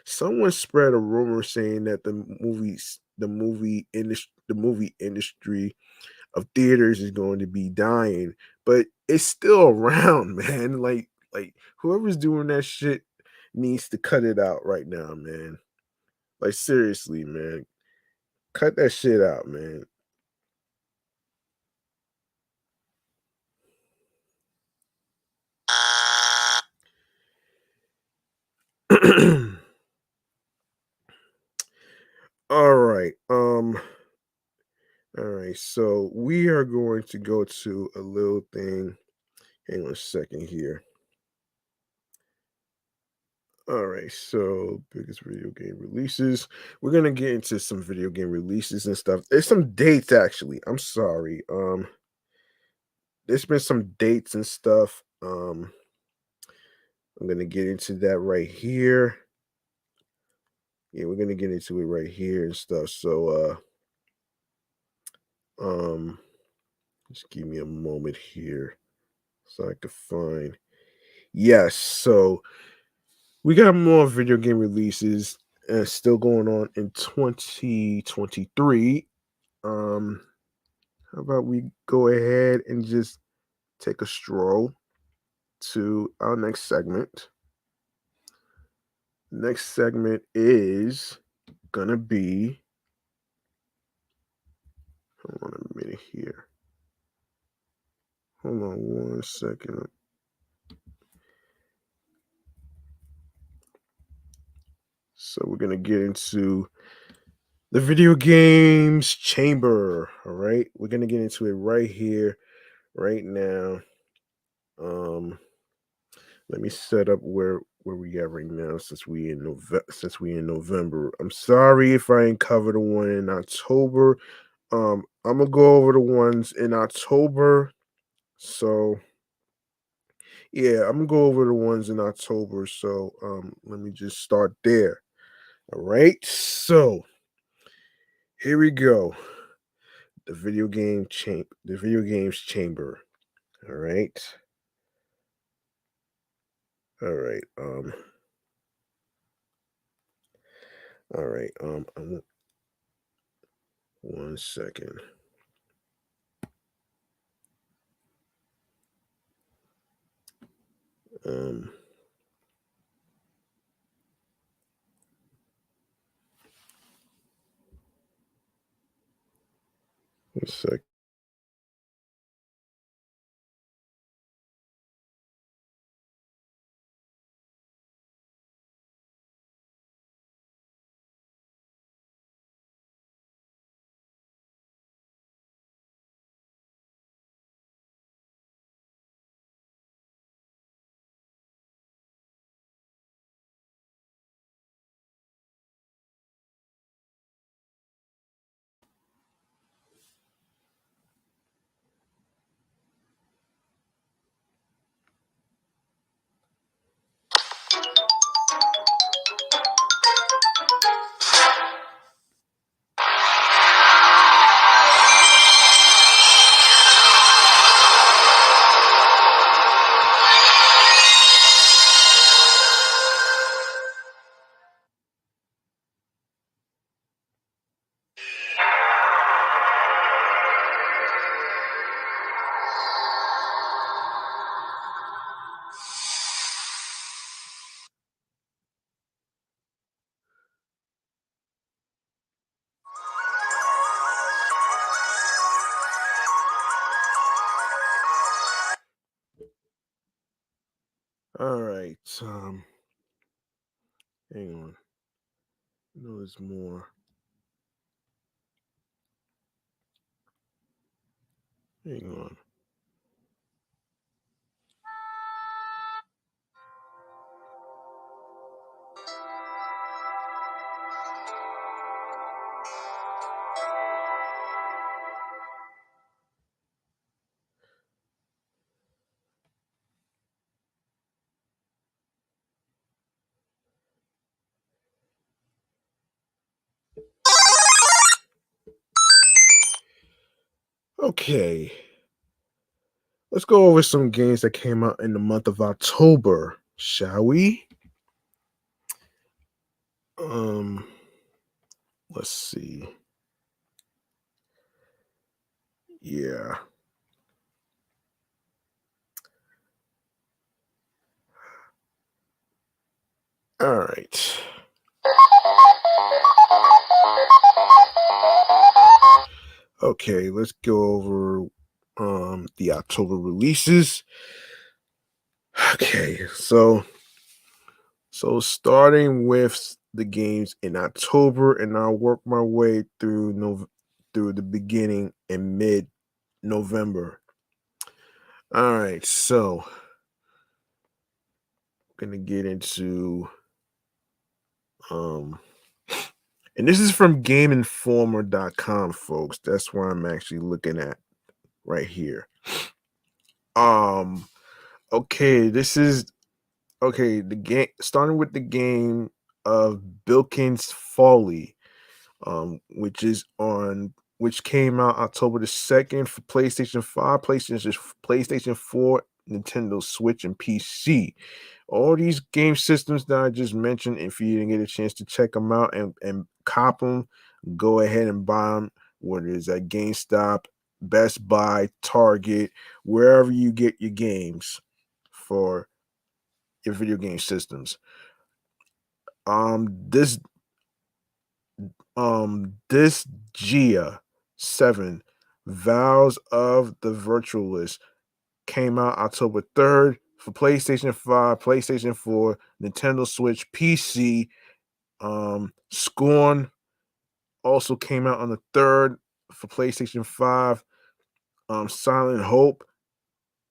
Speaker 1: Someone spread a rumor saying that the movie industry of theaters is going to be dying, but it's still around, man. Like whoever's doing that shit needs to cut it out right now, man. Like seriously, man, cut that shit out, man. All right. All right, so we are going to go to a little thing. Hang on a second here. All right, so biggest video game releases. We're gonna get into some video game releases and stuff. There's some dates actually. I'm sorry. There's been some dates and stuff. I'm gonna get into that right here. Yeah, we're gonna get into it right here and stuff. So just give me a moment here so I can find. Yes, so we got more video game releases still going on in 2023. Um, how about we go ahead and just take a stroll to our next segment? Next segment is gonna be. Hold on a minute here. Hold on one second. So we're gonna get into the video games chamber. All right, we're gonna get into it right here, right now. Um, Let me set up where we at right now since we in November. I'm sorry if I ain't cover the one in October. I'm gonna go over the ones in October. So Yeah, I'm gonna go over the ones in October. So let me just start there. All right. So here we go. The video games chamber. All right. All right. All right. One second. Um, one sec. All right. Hang on. No, there's more. Hang on. Okay. Let's go over some games that came out in the month of October, shall we? Um, let's see. Yeah. All right. Okay, let's go over the October releases. Okay, so starting with the games in October, and I'll work my way through the beginning and mid November. All right, so I'm gonna get into um and this is from GameInformer.com, folks. That's where I'm actually looking at right here. Um, okay, this is okay. The game starting with the game of Bilkins Folly, which came out October the 2nd for PlayStation 5, PlayStation 4, Nintendo Switch, and PC. All these game systems that I just mentioned, if you didn't get a chance to check them out and cop them, go ahead and buy them. Whether it's at GameStop, Best Buy, Target, wherever you get your games for your video game systems. This this Gia 7 Vows of the Virtualist came out October 3rd for PlayStation 5, PlayStation 4, Nintendo Switch, PC. Scorn also came out on the 3rd for PlayStation 5. Silent Hope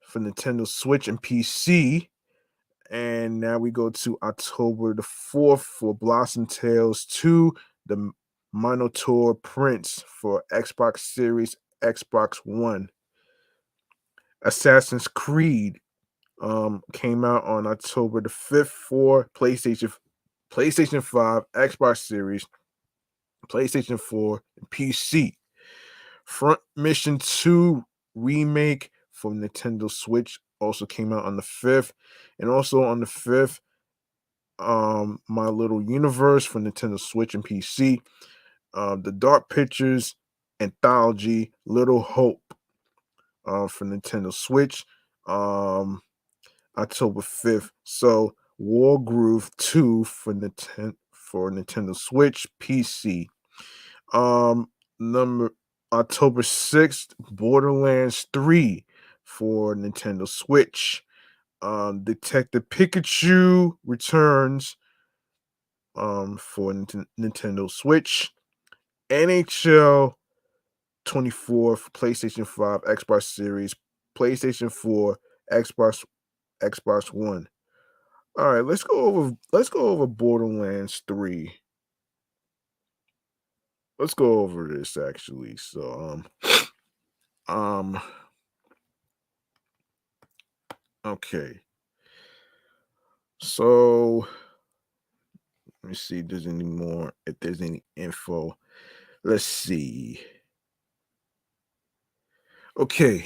Speaker 1: for Nintendo Switch and PC. And now we go to October the 4th for Blossom Tales 2, the Minotaur Prince for Xbox Series, Xbox One. Assassin's Creed came out on October the 5th for PlayStation 5, Xbox Series, PlayStation 4, and PC. Front Mission 2 remake for Nintendo Switch also came out on the 5th. And also on the 5th, My Little Universe for Nintendo Switch and PC. The Dark Pictures anthology Little Hope for Nintendo Switch. Um October 5th. So War Groove 2 for Nintendo Switch, PC. Um number October 6th, Borderlands 3 for Nintendo Switch. Detective Pikachu returns for Nintendo Switch. NHL 24 for PlayStation 5, Xbox Series, PlayStation 4, Xbox One. All right, let's go over Borderlands 3. Let's go over this actually. So um okay. So let me see if there's any info. Let's see. Okay.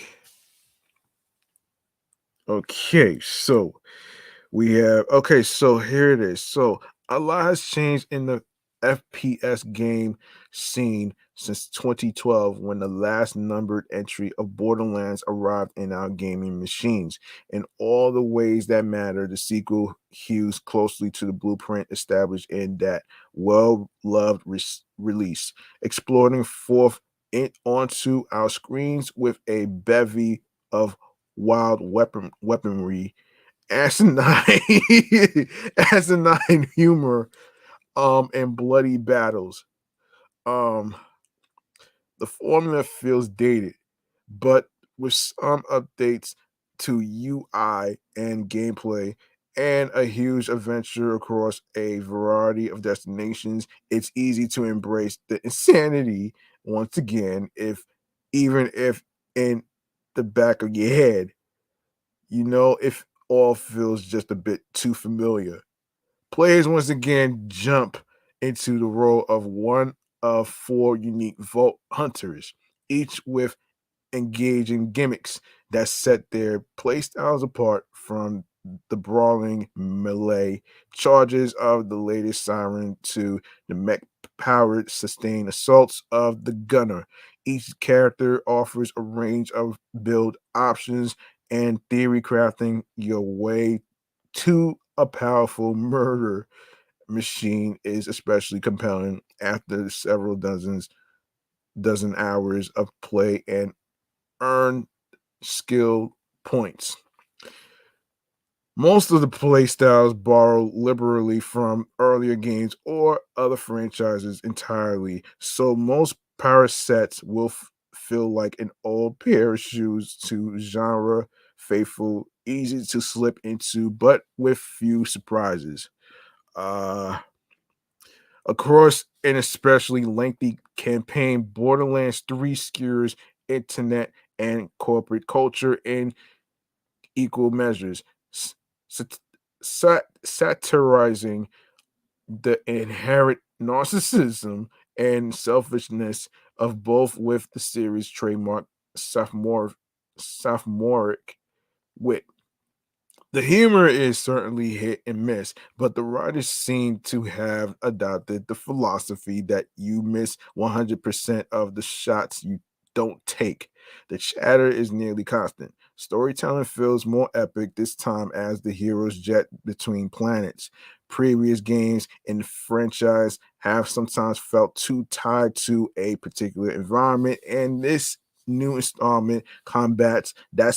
Speaker 1: Okay. So here it is. So a lot has changed in the FPS game scene since 2012 when the last numbered entry of Borderlands arrived in our gaming machines. In all the ways that matter, the sequel hews closely to the blueprint established in that well-loved release, exploring forth onto our screens with a bevy of wild weaponry, asinine asinine humor, and bloody battles. Um, the formula feels dated, but with some updates to UI and gameplay and a huge adventure across a variety of destinations, it's easy to embrace the insanity once again, if in the back of your head, if all feels just a bit too familiar. Players once again jump into the role of one of four unique Vault Hunters, each with engaging gimmicks that set their playstyles apart from the brawling melee charges of the latest Siren to the mech powered sustained assaults of the Gunner. Each character offers a range of build options and theory crafting your way to a powerful murder machine is especially compelling after several dozen hours of play and earn skill points. Most of the playstyles borrow liberally from earlier games or other franchises entirely, so most power sets will feel like an old pair of shoes to genre faithful, easy to slip into, but with few surprises. Uh, Across an especially lengthy campaign, Borderlands 3 skewers internet and corporate culture in equal measures, s- sat- satirizing the inherent narcissism and selfishness of both with the series' trademark sophomoric wit. The humor is certainly hit and miss, but the writers seem to have adopted the philosophy that you miss 100% of the shots you don't take. The chatter is nearly constant. Storytelling feels more epic this time as the heroes jet between planets. Previous games in the franchise have sometimes felt too tied to a particular environment, and this new installment combats that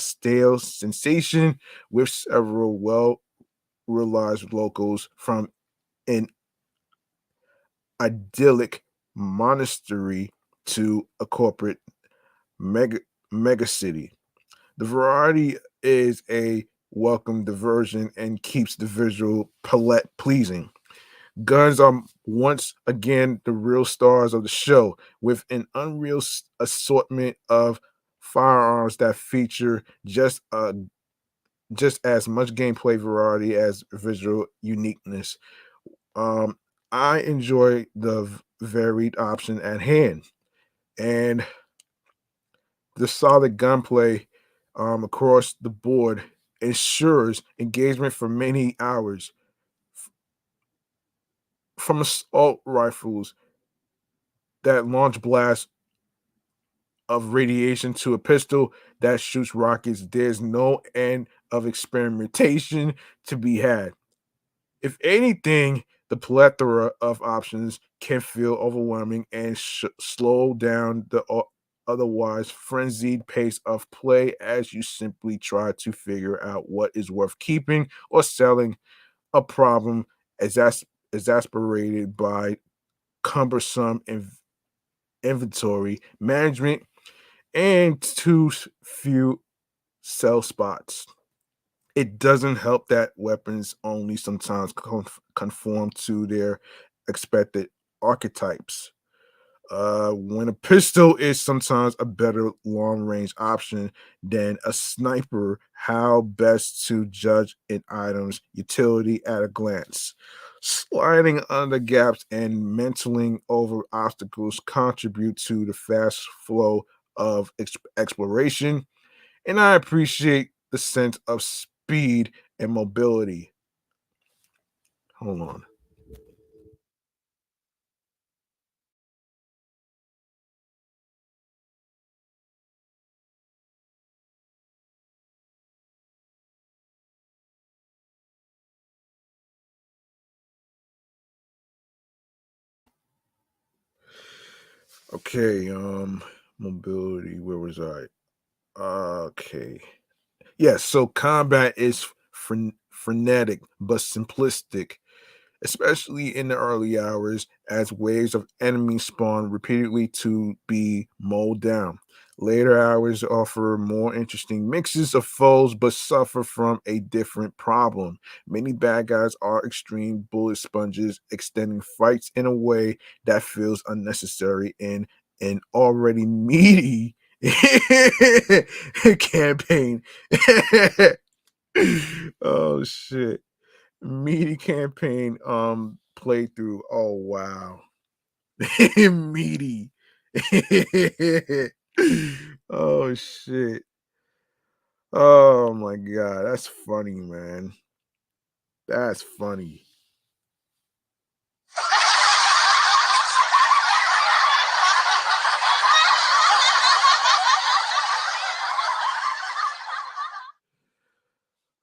Speaker 1: stale sensation with several well realized locals from an idyllic monastery to a corporate mega mega city. The variety is a welcome diversion and keeps the visual palette pleasing. Guns are once again the real stars of the show, with an unreal assortment of firearms that feature just a just as much gameplay variety as visual uniqueness. Um, I enjoy the varied option at hand, and the solid gunplay across the board ensures engagement for many hours. From assault rifles that launch blasts of radiation to a pistol that shoots rockets, there's no end of experimentation to be had. If anything, the plethora of options can feel overwhelming and slow down the otherwise frenzied pace of play as you simply try to figure out what is worth keeping or selling. A problem exasperated by cumbersome inventory management and too few sell spots. It doesn't help that weapons only sometimes conform to their expected archetypes. When a pistol is sometimes a better long range option than a sniper, how best to judge an item's utility at a glance? Sliding under gaps and mantling over obstacles contribute to the fast flow of exploration, and I appreciate the sense of speed and mobility. Hold on. Okay, mobility. Where was I? Okay. Yes, so combat is frenetic but simplistic, especially in the early hours as waves of enemies spawn repeatedly to be mowed down. Later hours offer more interesting mixes of foes but suffer from a different problem. Many bad guys are extreme bullet sponges, extending fights in a way that feels unnecessary in an already meaty campaign. Oh shit. Meaty campaign playthrough. Oh wow. Meaty. Oh shit. Oh my god, that's funny, man. That's funny.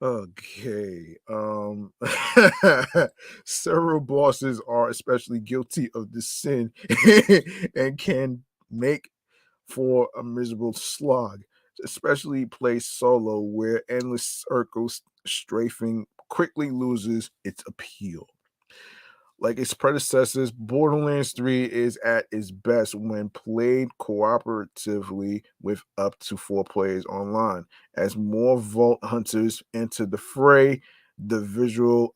Speaker 1: Okay. Several bosses are especially guilty of this sin and can make for a miserable slog, especially play solo where endless circles strafing quickly loses its appeal. Like its predecessors, Borderlands 3 is at its best when played cooperatively with up to four players online. As more Vault Hunters enter the fray, the visual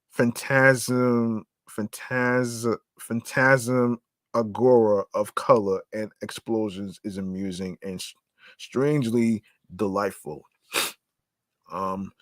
Speaker 1: phantasm agora of color and explosions is amusing and strangely delightful. Um,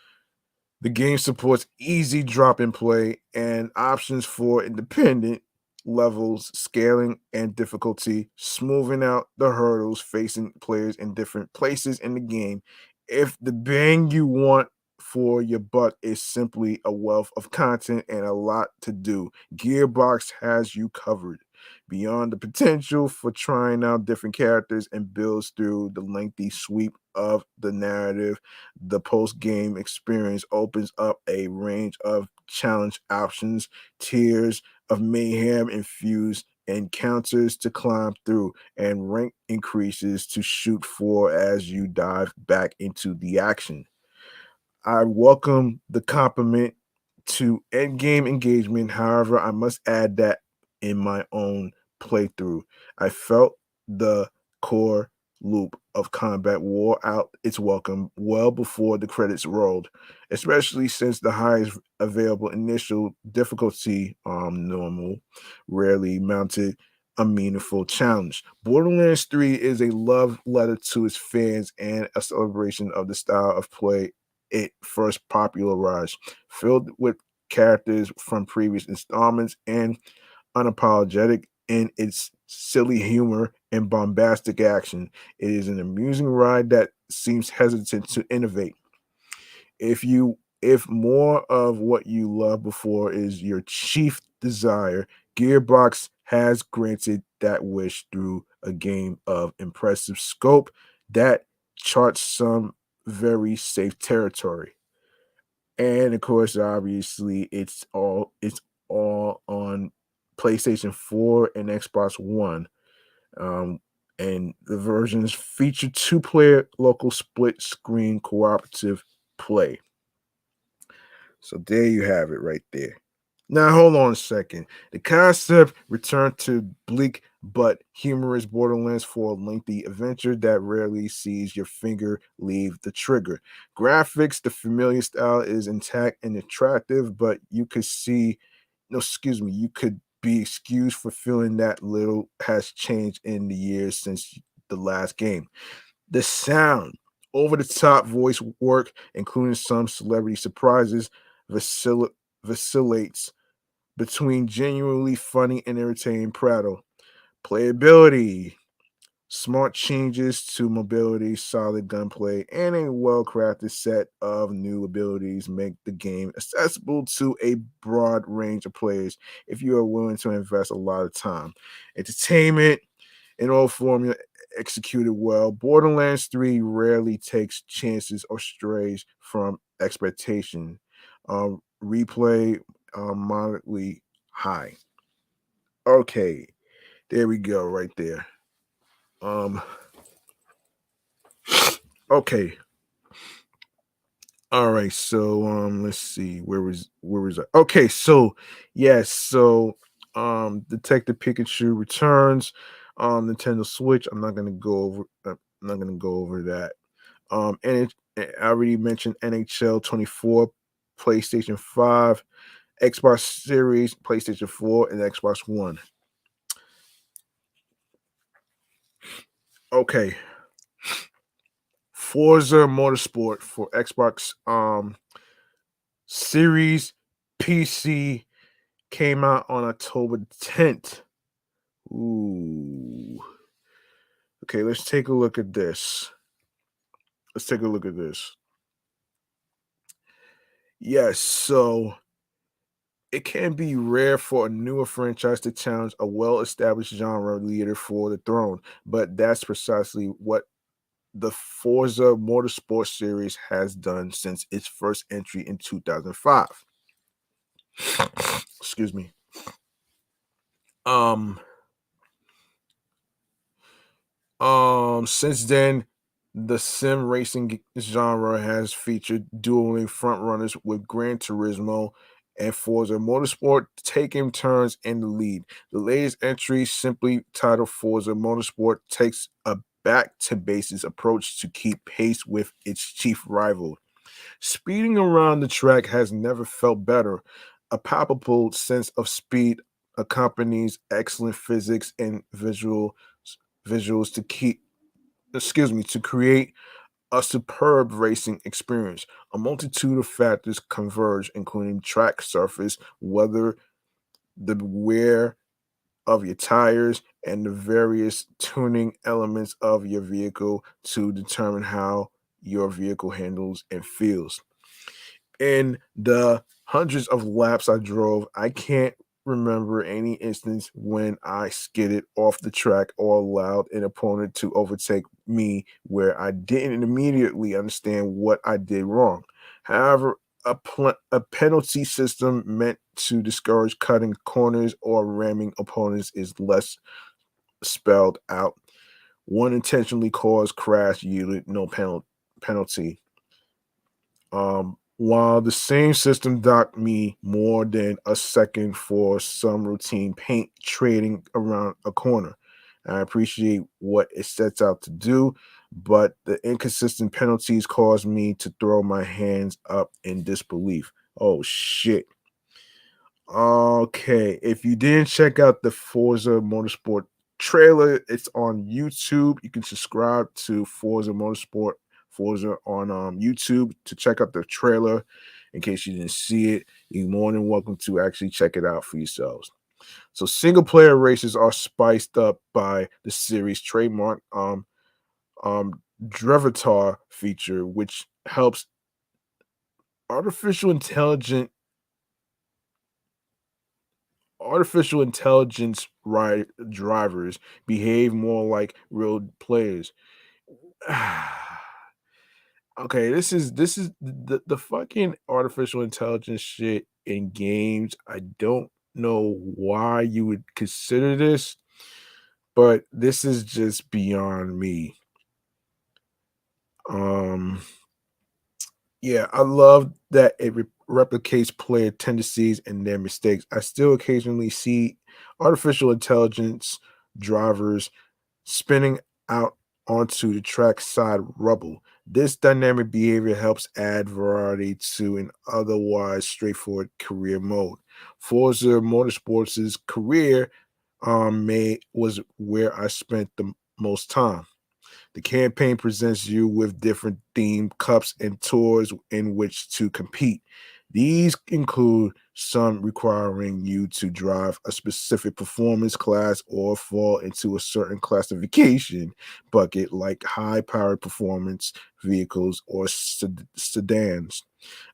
Speaker 1: the game supports easy drop and play and options for independent levels, scaling, and difficulty, smoothing out the hurdles facing players in different places in the game. If the bang you want for your buck is simply a wealth of content and a lot to do, Gearbox has you covered. Beyond the potential for trying out different characters and builds through the lengthy sweep of the narrative, the post game experience opens up a range of challenge options, tiers of mayhem infused encounters to climb through, and rank increases to shoot for as you dive back into the action. I welcome the compliment to endgame engagement. However, I must add that in my own playthrough, I felt the core loop of combat wore out its welcome well before the credits rolled, especially since the highest available initial difficulty, normal, rarely mounted a meaningful challenge. Borderlands 3 is a love letter to its fans and a celebration of the style of play it first popularized, filled with characters from previous installments and unapologetic in its silly humor and bombastic action. It is an amusing ride that seems hesitant to innovate. If more of what you loved before is your chief desire, Gearbox has granted that wish through a game of impressive scope that charts some very safe territory. And of course, obviously, it's all on PlayStation 4 and Xbox One. Um, and the versions feature two-player local split screen cooperative play. So there you have it right there. Now hold on a second. The concept returned to bleak but humorous Borderlands for a lengthy adventure that rarely sees your finger leave the trigger. Graphics, the familiar style is intact and attractive, but you could be excused for feeling that little has changed in the years since the last game. The sound, over the top voice work, including some celebrity surprises, vacil- vacillates between genuinely funny and entertaining prattle. Playability, smart changes to mobility, solid gunplay, and a well crafted set of new abilities make the game accessible to a broad range of players if you are willing to invest a lot of time. Entertainment, in all formula executed well. Borderlands 3 rarely takes chances or strays from expectation. Replay moderately high. Okay, there we go, right there. Um, okay, all right. So let's see, where was I? Okay, so yes, Detective Pikachu returns on Nintendo Switch. I'm not gonna go over that. And I already mentioned NHL 24, PlayStation 5, Xbox Series, PlayStation 4, and Xbox One. Okay, Forza Motorsport for Xbox Series PC came out on October 10th. Ooh. Okay, let's take a look at this. Let's take a look at this. Yes, so it can be rare for a newer franchise to challenge a well-established genre leader for the throne, but that's precisely what the Forza Motorsport series has done since its first entry in 2005. Excuse me. Um since then, the sim racing genre has featured dueling frontrunners with Gran Turismo and Forza Motorsport taking turns in the lead. The latest entry, simply titled Forza Motorsport, takes a back to basics approach to keep pace with its chief rival. Speeding around the track has never felt better. A palpable sense of speed accompanies excellent physics and visuals to create a superb racing experience. A multitude of factors converge, including track surface, weather, the wear of your tires, and the various tuning elements of your vehicle to determine how your vehicle handles and feels. In the hundreds of laps I drove, I can't remember any instance when I skidded off the track or allowed an opponent to overtake me where I didn't immediately understand what I did wrong. However, a penalty system meant to discourage cutting corners or ramming opponents is less spelled out. One intentionally caused crash yielded no penalty. While the same system docked me more than a second for some routine paint trading around a corner. I appreciate what it sets out to do, but the inconsistent penalties caused me to throw my hands up in disbelief. Oh shit. Okay, if you didn't check out the Forza Motorsport trailer, it's on YouTube. You can subscribe to Forza Motorsport Forza on YouTube to check out the trailer. In case you didn't see it, you're more than welcome to actually check it out for yourselves. So single player races are spiced up by the series trademark Drivatar feature, which helps artificial intelligent artificial intelligence drivers behave more like real players. Okay, this is the fucking artificial intelligence shit in games. I don't know why you would consider this, but this is just beyond me. Um Yeah, I love that it replicates player tendencies and their mistakes. I still occasionally see artificial intelligence drivers spinning out onto the trackside rubble. This dynamic behavior helps add variety to an otherwise straightforward career mode. Forza Motorsports' career was where I spent the most time. The campaign presents you with different themed cups and tours in which to compete. These include some requiring you to drive a specific performance class or fall into a certain classification bucket, like high powered performance vehicles or sedans.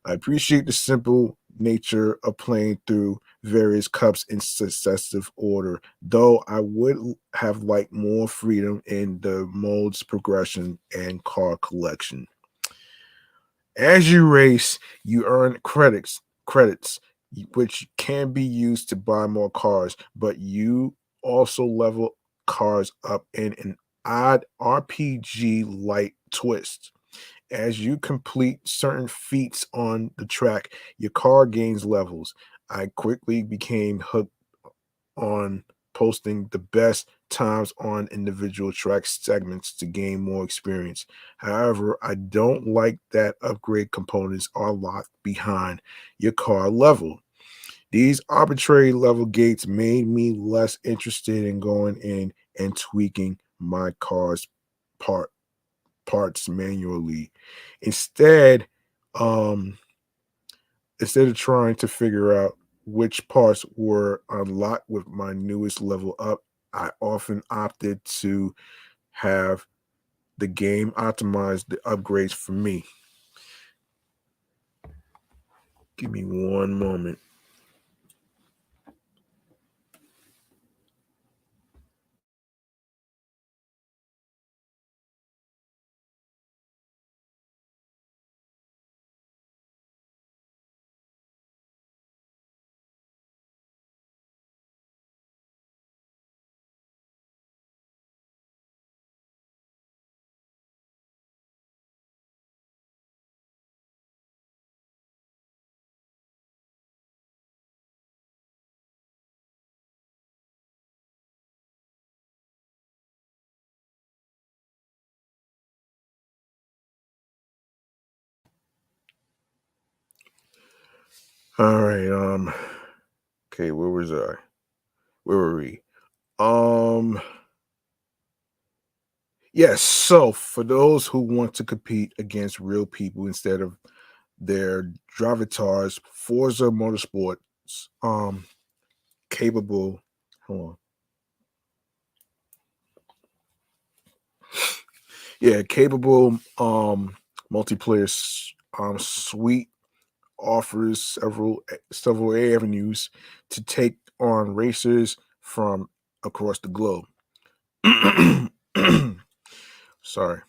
Speaker 1: I appreciate the simple nature of playing through various cups in successive order, though I would have liked more freedom in the mode's progression and car collection. As you race, you earn credits which can be used to buy more cars, but you also level cars up in an odd RPG light twist. As you complete certain feats on the track, your car gains levels. I quickly became hooked on posting the best times on individual track segments to gain more experience. However, I don't like that upgrade components are locked behind your car level. These arbitrary level gates made me less interested in going in and tweaking my car's part parts manually. Instead, um, instead of trying to figure out which parts were unlocked with my newest level up, I often opted to have the game optimize the upgrades for me. Give me one moment. All right. Okay, where was I? Where were we? Um. Yes. So, for those who want to compete against real people instead of their drivatars, Forza Motorsports, capable. Hold on. Yeah, capable multiplayer suite offers several avenues to take on racers from across the globe. Sorry.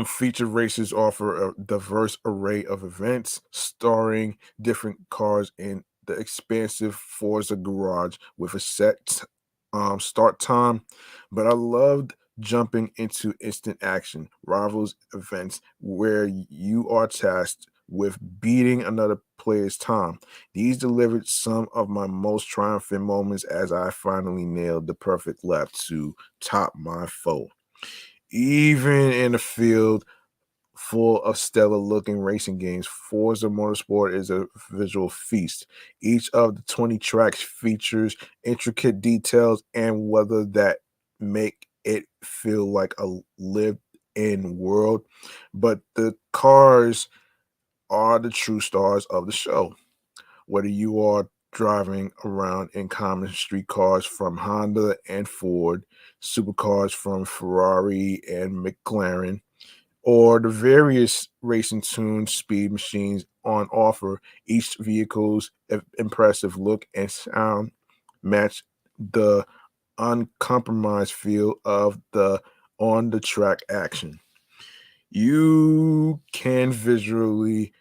Speaker 1: Featured races offer a diverse array of events starring different cars in the expansive Forza garage with a set start time. But I loved jumping into instant action rivals events where you are tasked with beating another player's time. These delivered some of my most triumphant moments as I finally nailed the perfect lap to top my foe. Even in a field full of stellar looking racing games, Forza Motorsport is a visual feast. Each of the 20 tracks features intricate details and weather that make it feel like a lived in world, but the cars are the true stars of the show. Whether you are driving around in common street cars from Honda and Ford, supercars from Ferrari and McLaren, or the various racing tuned speed machines on offer, each vehicle's impressive look and sound match the uncompromised feel of the on the track action. You can visually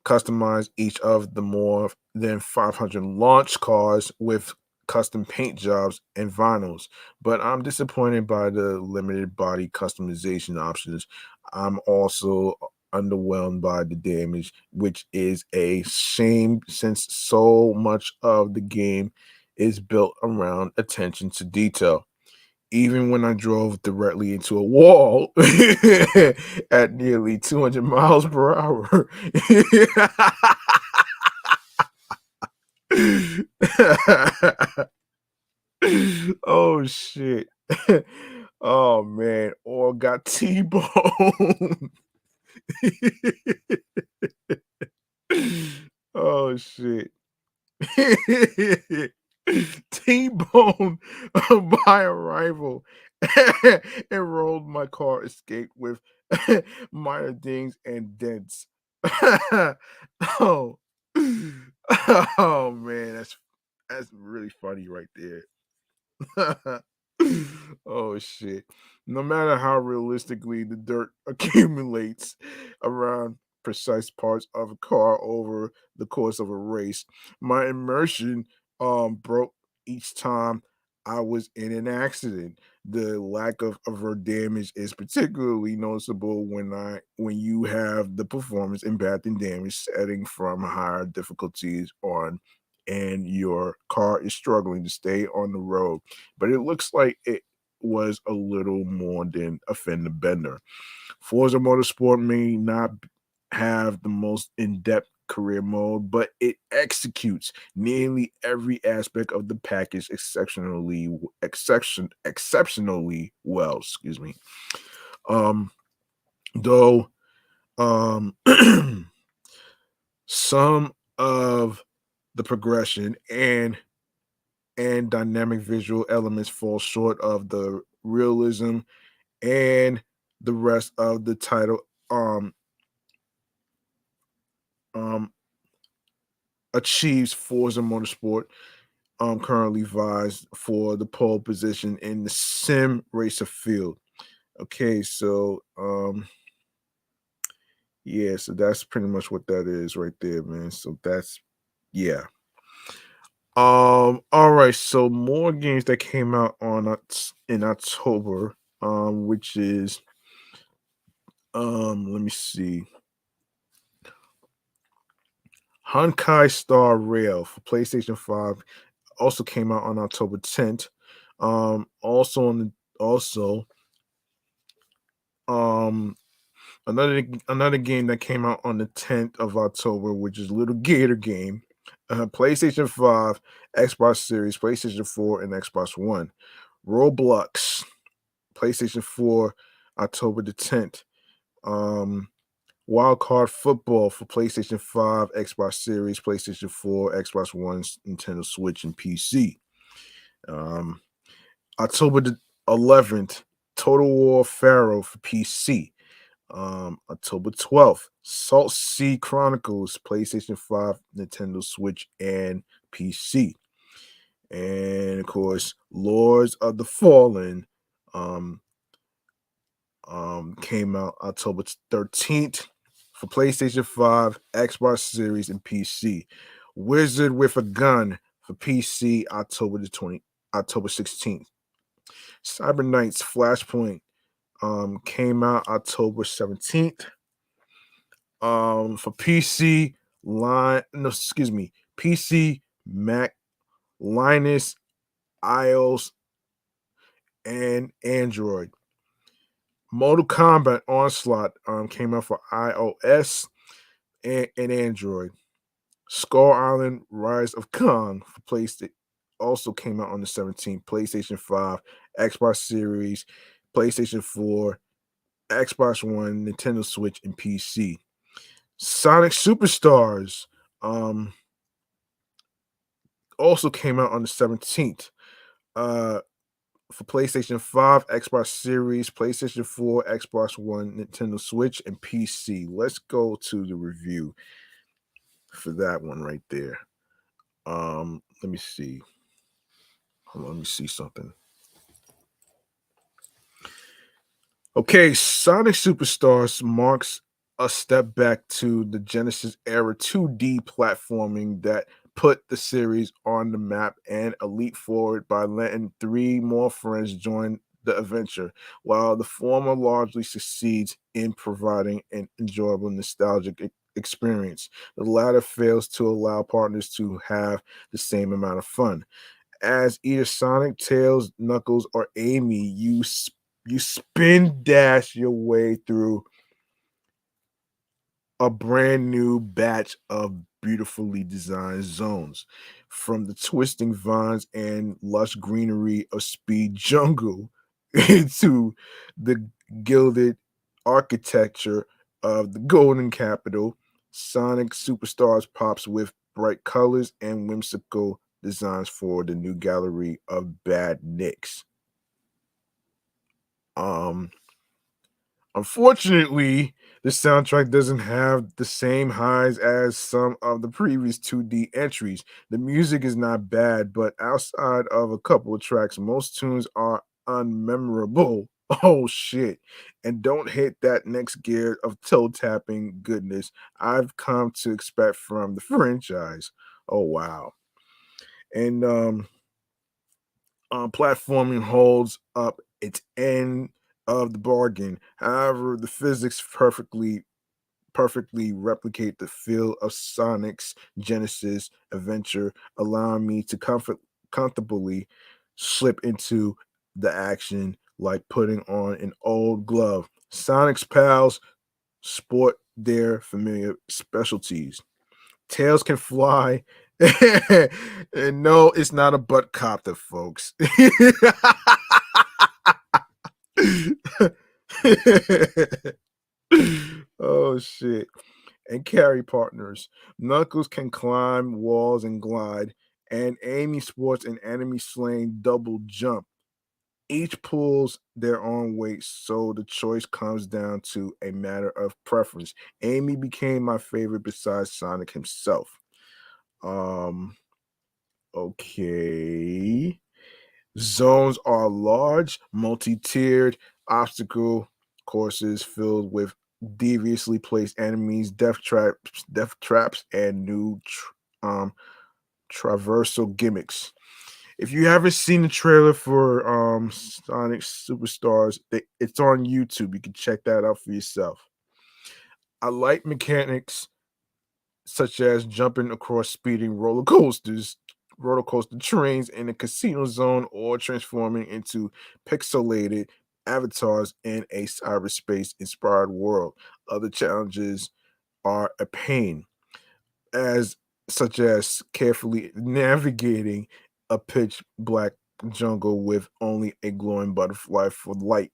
Speaker 1: customize each of the more than 500 launch cars with custom paint jobs and vinyls, but I'm disappointed by the limited body customization options. I'm also underwhelmed by the damage, which is a shame since so much of the game is built around attention to detail. Even when I drove directly into a wall at nearly 200 miles per hour. Oh shit. Oh man, or got T-bone. Oh shit. T-bone by a rival and rolled my car escape with minor dings and dents. Oh. Oh man, that's really funny right there. Oh shit. No matter how realistically the dirt accumulates around precise parts of a car over the course of a race, my immersion broke each time I was in an accident. The lack of avert damage is particularly noticeable when you have the performance impacting damage setting from higher difficulties on and your car is struggling to stay on the road, but it looks like it was a little more than a fender bender. Forza Motorsport may not have the most in-depth career mode, but it executes nearly every aspect of the package exceptionally well. Excuse me. Um, though some of the progression and dynamic visual elements fall short of the realism and the rest of the title um um achieves. Forza Motorsport currently vies for the pole position in the sim racer field. Okay, so yeah, so that's pretty much what that is right there, man. So that's yeah. All right, so more games that came out in October, which is let me see. Honkai Star Rail for PlayStation 5 also came out on October 10th. Also on the also um another game that came out on the 10th of October, which is Little Gator Game. PlayStation 5, Xbox Series, PlayStation 4, and Xbox One. Roblox, PlayStation 4, October the 10th. Um Wild Card Football for PlayStation 5, Xbox Series, PlayStation 4, Xbox One, Nintendo Switch, and PC. Um, October the 11th, Total War Pharaoh for PC. October 12th, Salt Sea Chronicles, PlayStation 5, Nintendo Switch, and PC. And of course, Lords of the Fallen um, came out October 13th for PlayStation 5, Xbox Series, and PC. Wizard with a Gun for PC October 16th. Cyber Knights Flashpoint came out October 17th. For PC, line no, excuse me, PC, Mac, Linus, iOS, and Android. Mortal Kombat Onslaught came out for iOS and Android. Skull Island Rise of Kong for PlayStation also came out on the 17th. PlayStation 5, Xbox Series, PlayStation 4, Xbox One, Nintendo Switch, and PC. Sonic Superstars also came out on the 17th. Uh, for PlayStation 5, Xbox Series, PlayStation 4, Xbox One, Nintendo Switch, and PC. Let's go to the review for that one right there. Let me see. Hold on, let me see something. Okay, Sonic Superstars marks a step back to the Genesis era 2D platforming that put the series on the map and a leap forward by letting three more friends join the adventure. While the former largely succeeds in providing an enjoyable nostalgic experience, the latter fails to allow partners to have the same amount of fun. As either Sonic, Tails, Knuckles, or Amy, you spin dash your way through a brand new batch of beautifully designed zones. From the twisting vines and lush greenery of Speed Jungle to the gilded architecture of the Golden Capital, Sonic Superstars pops with bright colors and whimsical designs for the new gallery of bad nicks. Um, Unfortunately, the soundtrack doesn't have the same highs as some of the previous 2D entries. The music is not bad, but outside of a couple of tracks, most tunes are unmemorable. Oh shit. And don't hit that next gear of toe tapping goodness I've come to expect from the franchise. Oh wow. And platforming holds up its end of the bargain. However, the physics perfectly replicate the feel of Sonic's Genesis adventure, allowing me to comfortably slip into the action like putting on an old glove. Sonic's pals sport their familiar specialties. Tails can fly. And no, it's not a butt copter, folks. Oh shit. And carry partners. Knuckles can climb walls and glide, and Amy sports an enemy slaying double jump. Each pulls their own weight, so the choice comes down to a matter of preference. Amy became my favorite besides Sonic himself. Um, okay. Zones are large, multi-tiered obstacle courses filled with deviously placed enemies, death traps, and new traversal gimmicks. If you haven't seen the trailer for Sonic Superstars, it's on YouTube. You can check that out for yourself. I like mechanics such as jumping across speeding roller coaster trains in a casino zone, or transforming into pixelated avatars in a cyberspace inspired world. Other challenges are a pain, as such as carefully navigating a pitch black jungle with only a glowing butterfly for light,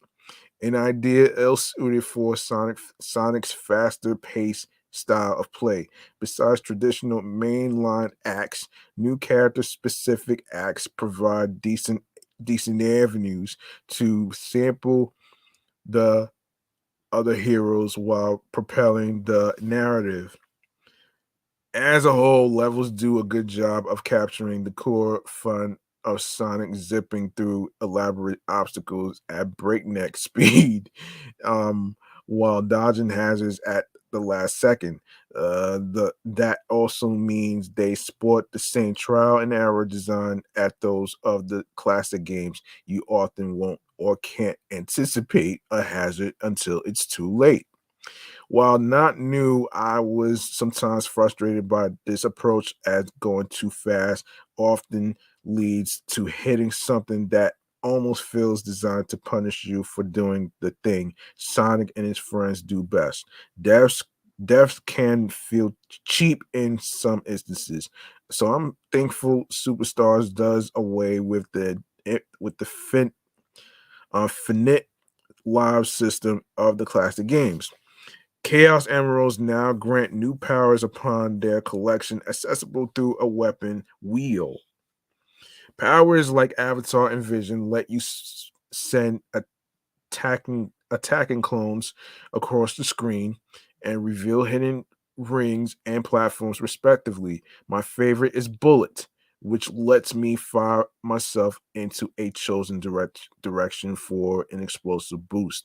Speaker 1: an idea ill suited for Sonic's faster paced style of play. Besides traditional mainline acts, new character specific acts provide decent avenues to sample the other heroes while propelling the narrative. As a whole, levels do a good job of capturing the core fun of Sonic zipping through elaborate obstacles at breakneck speed, while dodging hazards at the last second. That also means they sport the same trial and error design at those of the classic games. You often won't or can't anticipate a hazard until it's too late. While not new, I was sometimes frustrated by this approach, as going too fast often leads to hitting something that almost feels designed to punish you for doing the thing Sonic and his friends do best. Deaths Deaths can feel cheap in some instances. So I'm thankful Superstars does away with the finite live system of the classic games. Chaos Emeralds now grant new powers upon their collection, accessible through a weapon wheel. Powers like Avatar and Vision let you send attacking clones across the screen and reveal hidden rings and platforms respectively. My favorite is Bullet, which lets me fire myself into a chosen direction for an explosive boost.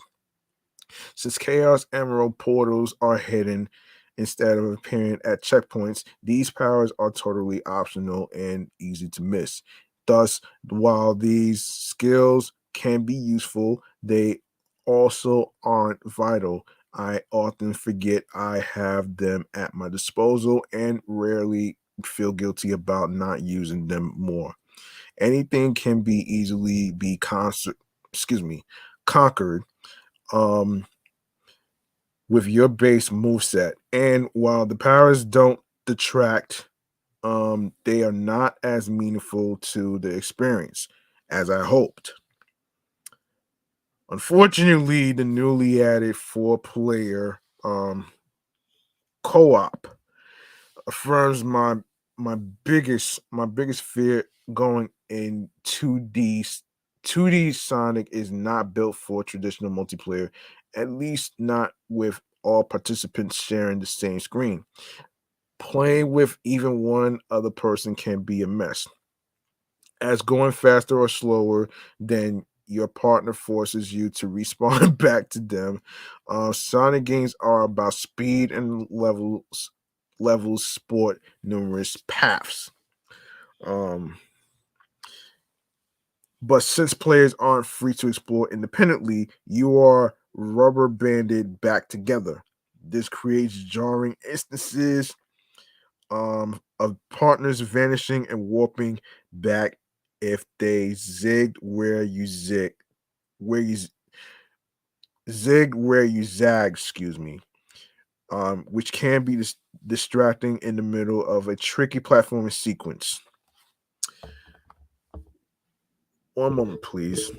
Speaker 1: Since Chaos Emerald portals are hidden instead of appearing at checkpoints, these powers are totally optional and easy to miss. Thus, while these skills can be useful, they also aren't vital. I often forget I have them at my disposal and rarely feel guilty about not using them more. Anything can be easily be conquered. Um, with your base moveset. And while the powers don't detract, they are not as meaningful to the experience as I hoped. Unfortunately, the newly added four-player co-op affirms my biggest fear going in 2D. 2D Sonic is not built for traditional multiplayer, at least not with all participants sharing the same screen. Playing with even one other person can be a mess, as going faster or slower than your partner forces you to respawn back to them. Sonic games are about speed and levels sport numerous paths. Um, but since players aren't free to explore independently, you are rubber banded back together. This creates jarring instances of partners vanishing and warping back if they zigged where you where you zag, excuse me, which can be distracting in the middle of a tricky platforming sequence. One moment, please.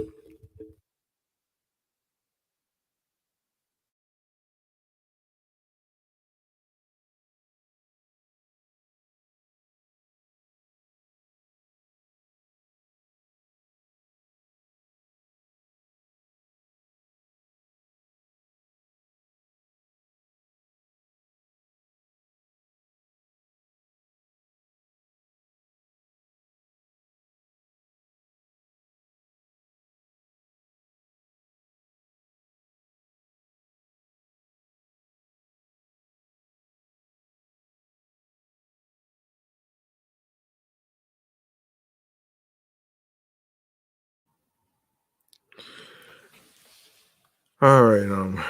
Speaker 1: All right,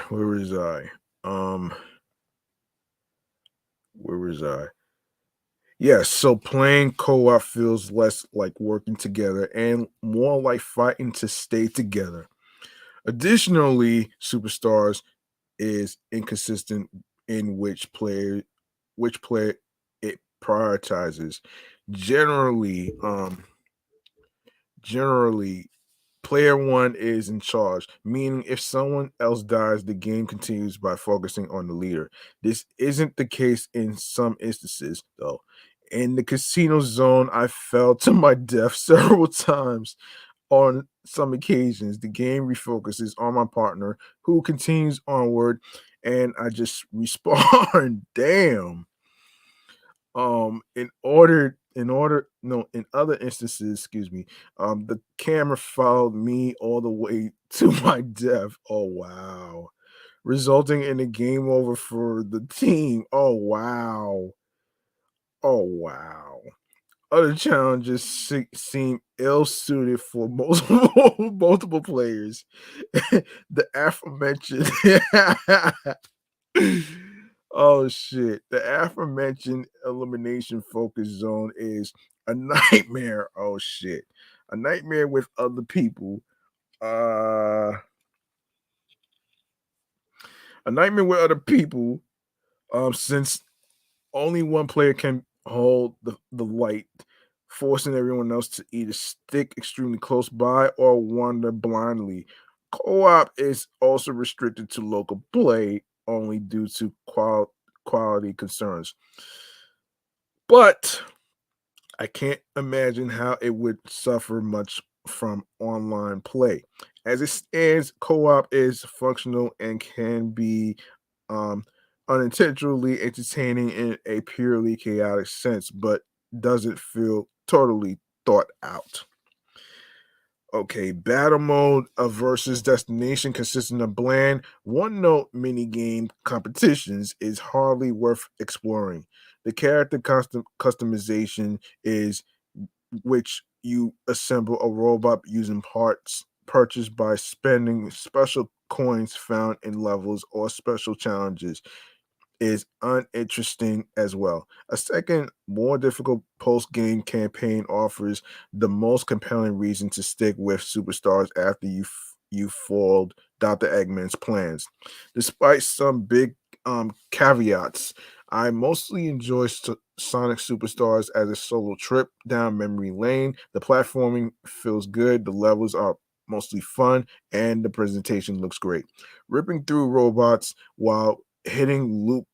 Speaker 1: where was I? Um, where was I? Yes, so playing co-op feels less like working together and more like fighting to stay together. Additionally, Superstars is inconsistent in which player it prioritizes. Generally, generally player one is in charge, meaning if someone else dies, the game continues by focusing on the leader. This isn't the case in some instances, though. In the casino zone, I fell to my death several times. On some occasions, the game refocuses on my partner who continues onward, and I just respawn. Damn. In other instances, excuse me, the camera followed me all the way to my death. Oh wow. Resulting in a game over for the team. Oh wow. Oh wow. Other challenges seem ill suited for multiple multiple players. The aforementioned oh shit. The aforementioned elimination focus zone is a nightmare. Oh shit. A nightmare with other people. Uh a nightmare with other people. Since only one player can hold the light, forcing everyone else to either stick extremely close by or wander blindly. Co-op is also restricted to local play only due to quality concerns. But I can't imagine how it would suffer much from online play. As it stands, co-op is functional and can be um, unintentionally entertaining in a purely chaotic sense, but doesn't feel totally thought out. Okay, battle mode of versus destination consisting of bland, one note mini game competitions is hardly worth exploring. The character customization is which you assemble a robot using parts purchased by spending special coins found in levels or special challenges is uninteresting as well. A second, more difficult post game campaign offers the most compelling reason to stick with superstars after you foiled Dr. Eggman's plans. Despite some big caveats, I mostly enjoy Sonic Superstars as a solo trip down memory lane. The platforming feels good, the levels are mostly fun, and the presentation looks great. Ripping through robots while hitting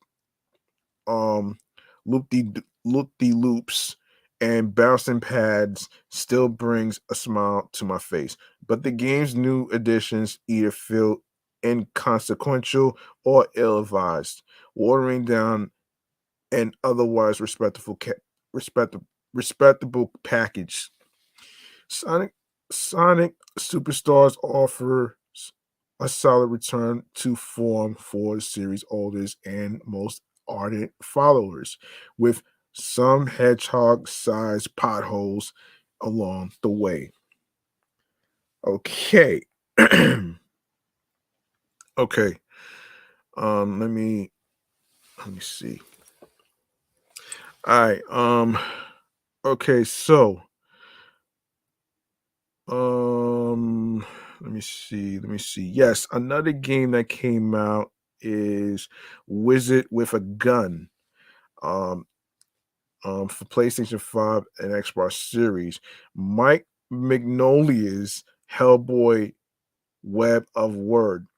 Speaker 1: um loop the loops and bouncing pads still brings a smile to my face. But the game's new additions either feel inconsequential or ill-advised, watering down an otherwise respectable respectable package. Sonic Sonic Superstars offers a solid return to form for the series' oldest and most ardent followers, with some hedgehog-sized potholes along the way. Okay. Okay. Let me see. All right. Okay, so Um, let me see. Yes, another game that came out is Wizard with a Gun. Um, for PlayStation 5 and Xbox Series. Mike Magnolia's Hellboy Web of Word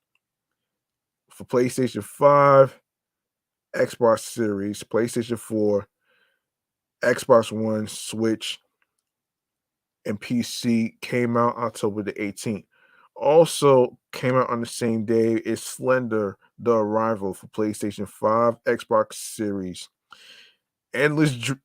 Speaker 1: for PlayStation 5, Xbox Series, PlayStation 4, Xbox One, Switch, and PC came out October the 18th. Also came out on the same day is Slender The Arrival for PlayStation 5, Xbox Series. Endless Dr-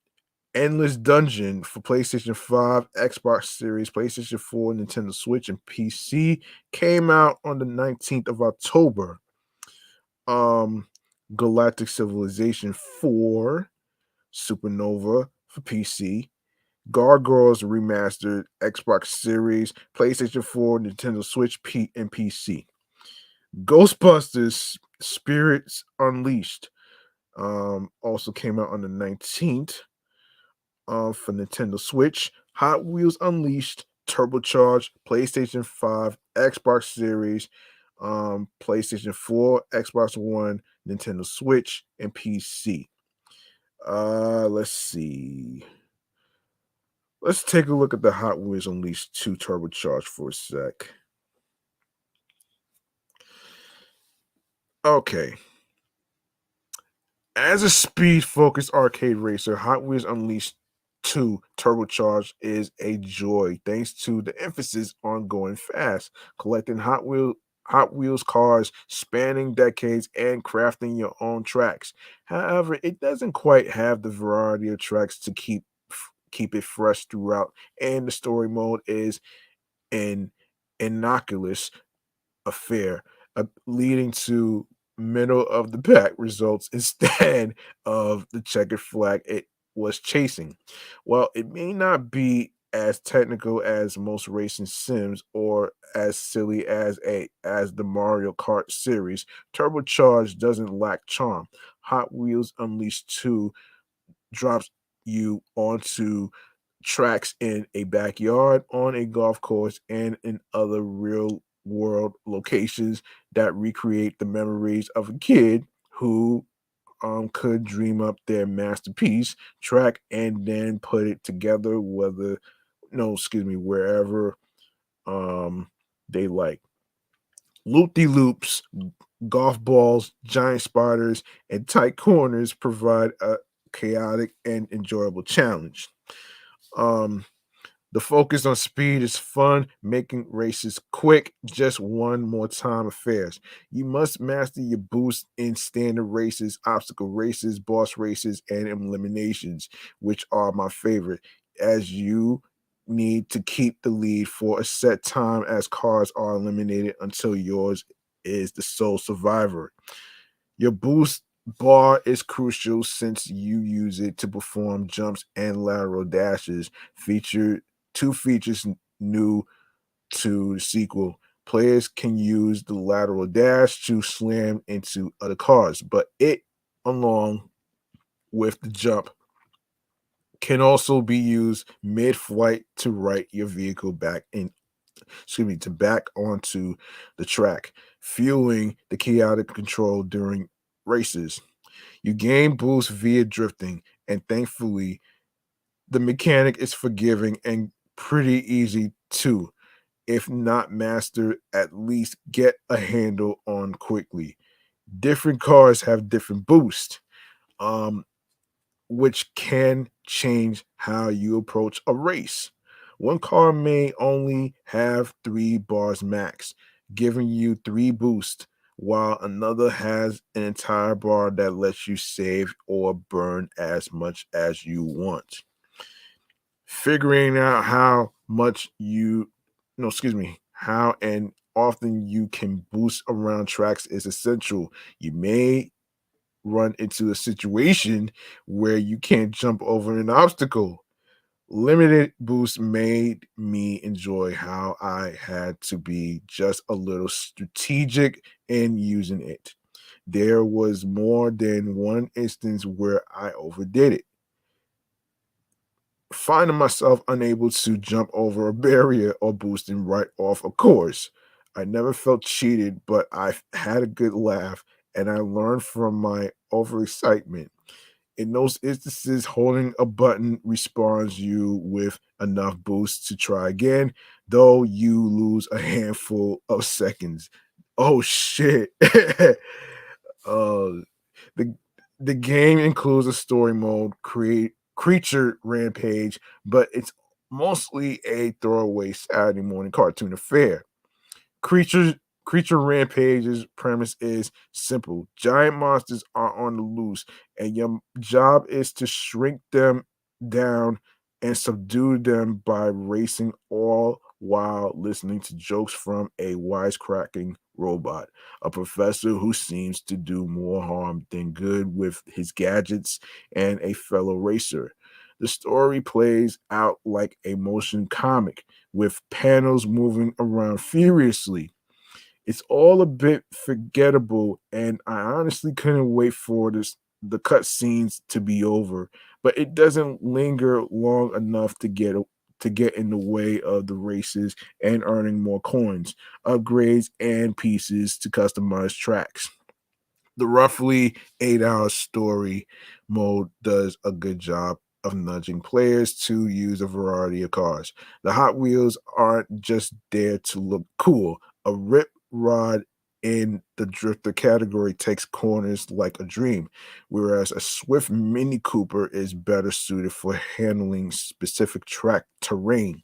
Speaker 1: Endless Dungeon for PlayStation 5, Xbox Series, PlayStation 4, Nintendo Switch, and PC came out on the 19th of October. Um Galactic Civilization 4, Supernova for PC, Gargoyles Remastered, Xbox Series, PlayStation 4, Nintendo Switch, and PC. Ghostbusters Spirits Unleashed also came out on the 19th for Nintendo Switch. Hot Wheels Unleashed, Turbocharged, PlayStation 5, Xbox Series, PlayStation 4, Xbox One, Nintendo Switch, and PC. Let's see. Let's take a look at the Hot Wheels Unleashed 2 Turbocharged for a sec. Okay. As a speed focused arcade racer, Hot Wheels Unleashed 2 Turbocharged is a joy thanks to the emphasis on going fast, collecting Hot Wheels cars spanning decades and crafting your own tracks. However, it doesn't quite have the variety of tracks to keep it fresh throughout, and the story mode is an innocuous affair, leading to middle of the pack results instead of the checkered flag it was chasing. While it may not be as technical as most racing sims or as silly as the Mario Kart series, Turbocharged doesn't lack charm. Hot Wheels Unleashed 2 drops you onto tracks in a backyard, on a golf course, and in other real world locations that recreate the memories of a kid who could dream up their masterpiece track and then put it together, whether no, excuse me, wherever um they like. Loop-de-loops, golf balls, giant spiders, and tight corners provide a chaotic and enjoyable challenge. Um, the focus on speed is fun, making races quick, just one more time affairs. You must master your boost in standard races, obstacle races, boss races, and eliminations, which are my favorite, as you need to keep the lead for a set time as cars are eliminated until yours is the sole survivor. Your boost bar is crucial since you use it to perform jumps and lateral dashes. Feature two features new to the sequel. Players can use the lateral dash to slam into other cars, but it, along with the jump, can also be used mid-flight to right your vehicle back in to back onto the track, fueling the chaotic control during races. You gain boost via drifting, and thankfully, the mechanic is forgiving and pretty easy too. If not mastered, at least get a handle on quickly. Different cars have different boosts, um, which can change how you approach a race. One car may only have 3 bars max, giving you 3 boosts, while another has an entire bar that lets you save or burn as much as you want. Figuring out how much you, no, excuse me, how and often you can boost around tracks is essential. You may run into a situation where you can't jump over an obstacle. Limited boost made me enjoy how I had to be just a little strategic in using it. There was more than one instance where I overdid it, finding myself unable to jump over a barrier or boosting right off a course. I never felt cheated, but I had a good laugh and I learned from my overexcitement. In those instances, holding a button respawns you with enough boost to try again, though you lose a handful of seconds. Oh shit. uh, the the game includes a story mode, create creature rampage, but it's mostly a throwaway Saturday morning cartoon affair. Creature Creature Rampage's premise is simple. Giant monsters are on the loose, and your job is to shrink them down and subdue them by racing, all while listening to jokes from a wisecracking robot, a professor who seems to do more harm than good with his gadgets, and a fellow racer. The story plays out like a motion comic with panels moving around furiously. It's all a bit forgettable, and I honestly couldn't wait for the cut scenes to be over. But it doesn't linger long enough to get in the way of the races and earning more coins, upgrades, and pieces to customize tracks. The roughly 8 hour story mode does a good job of nudging players to use a variety of cars. The Hot Wheels aren't just there to look cool. A rip rod in the drifter category takes corners like a dream, whereas a swift Mini Cooper is better suited for handling specific track terrain.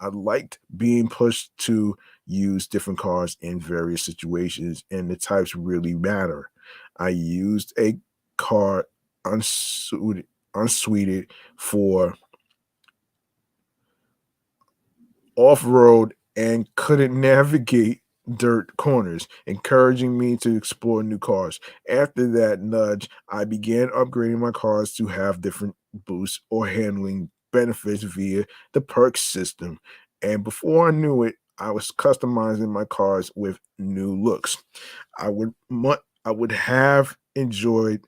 Speaker 1: I liked being pushed to use different cars in various situations, and the types really matter. I used a car unsweeted for off road and couldn't navigate dirt corners, encouraging me to explore new cars. After that nudge, I began upgrading my cars to have different boosts or handling benefits via the perks system. And before I knew it, I was customizing my cars with new looks. I would have enjoyed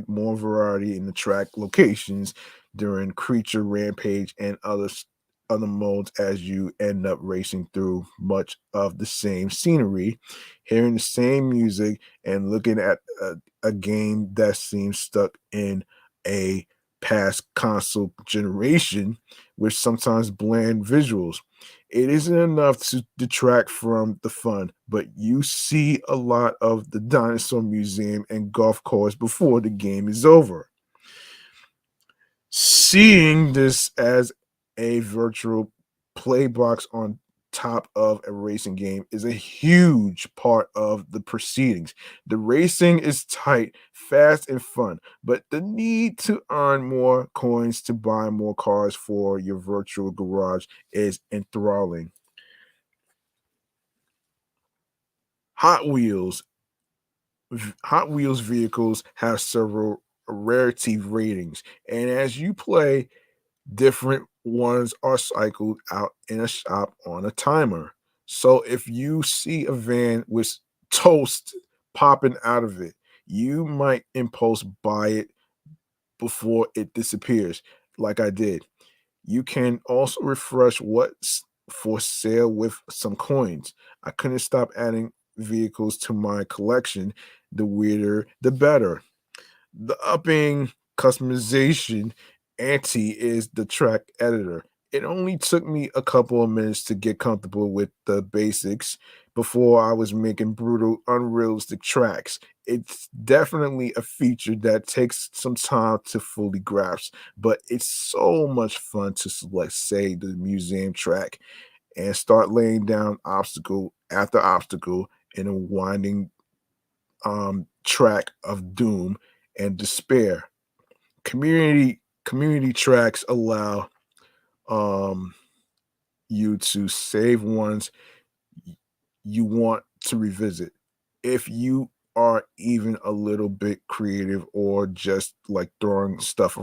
Speaker 1: more variety in the track locations during Creature Rampage and other modes as you end up racing through much of the same scenery, hearing the same music, and looking at a game that seems stuck in a past console generation with sometimes bland visuals. It isn't enough to detract from the fun, but you see a lot of the dinosaur museum and golf course before the game is over. Seeing this as a virtual play box on top of a racing game is a huge part of the proceedings. The racing is tight, fast, and fun, but the need to earn more coins to buy more cars for your virtual garage is enthralling. Hot Wheels Hot Wheels vehicles have several rarity ratings, and as you play, different ones are cycled out in a shop on a timer. So if you see a van with toast popping out of it, you might impulse buy it before it disappears, like I did. You can also refresh what's for sale with some coins. I couldn't stop adding vehicles to my collection. The weirder, the better. The upping customization ante is the track editor. It only took me a couple of minutes to get comfortable with the basics before I was making brutal, unrealistic tracks. It's definitely a feature that takes some time to fully grasp, but it's so much fun to select, say, the museum track and start laying down obstacle after obstacle in a winding track of doom and despair. Community tracks allow um you to save ones you want to revisit. If you are even a little bit creative or just like throwing stuff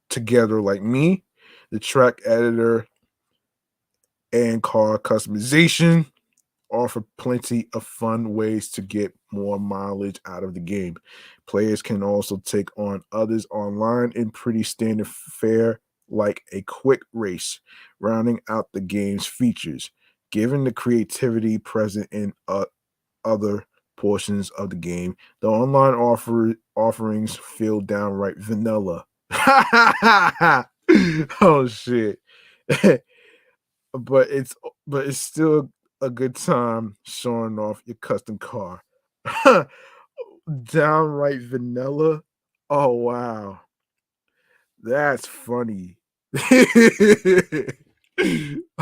Speaker 1: together like me, the track editor and car customization offer plenty of fun ways to get more mileage out of the game. Players can also take on others online in pretty standard fare, like a quick race, rounding out the game's features. Given the creativity present in other portions of the game, the online offerings feel downright vanilla. Oh shit. but it's but it's still a good time showing off your custom car. Downright vanilla. Oh wow, that's funny.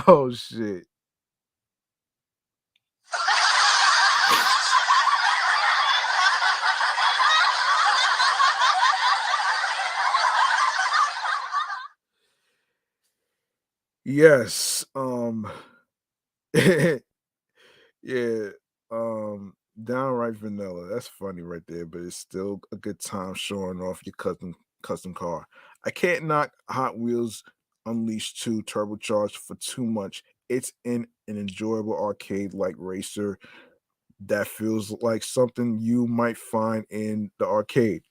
Speaker 1: Oh shit. Yes. Yeah, downright vanilla. That's funny right there, but it's still a good time showing off your custom car. I can't knock Hot Wheels Unleashed 2 turbocharged for too much. It's in an enjoyable arcade like racer that feels like something you might find in the arcade.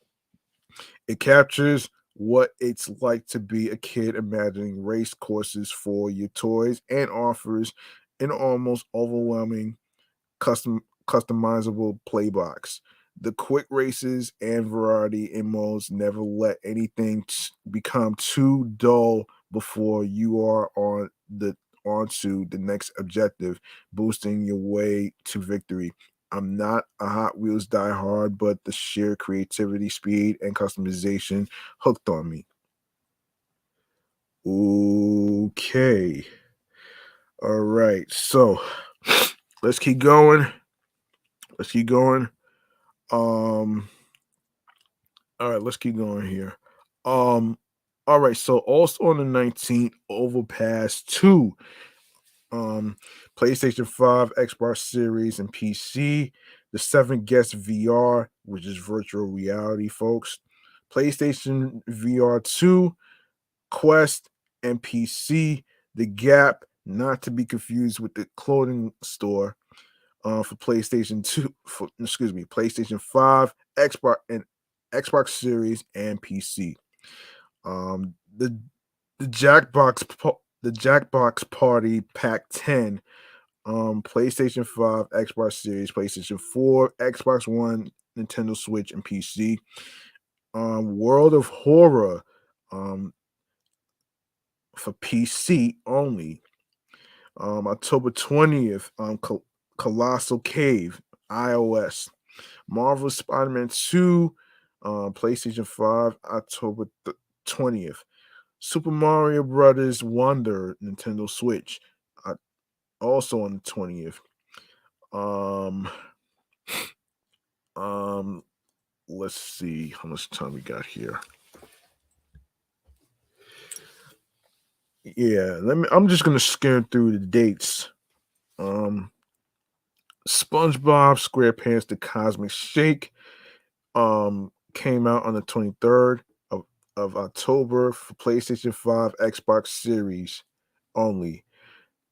Speaker 1: It captures what it's like to be a kid imagining race courses for your toys and offers an almost overwhelming customizable playbox. The quick races and variety in modes never let anything become too dull before you are onto the next objective, boosting your way to victory. I'm not a Hot Wheels diehard, but the sheer creativity, speed, and customization hooked on me. Okay. All right. So let's keep going. Let's keep going. Um, all right, let's keep going here. Um, all right, so also on the 19th, Overpass 2, um, PlayStation 5, Xbox Series, and PC. The 7 Guest VR, which is virtual reality, folks. PlayStation VR 2, Quest, and PC. The Gap, not to be confused with the clothing store for PlayStation 2, PlayStation 5, Xbox Series, and PC. Um, the the Jackbox Party Pack 10, PlayStation 5, Xbox Series, PlayStation 4, Xbox One, Nintendo Switch, and PC. World of Horror for PC only. October 20th, Colossal Cave, iOS. Marvel Spider-Man 2, PlayStation 5, October 20th. Super Mario Brothers Wonder, Nintendo Switch, also on the 20th. Um, let's see how much time we got here. Yeah, I'm just gonna skim through the dates. SpongeBob SquarePants The Cosmic Shake came out on the 23rd of October for PlayStation 5, Xbox Series only.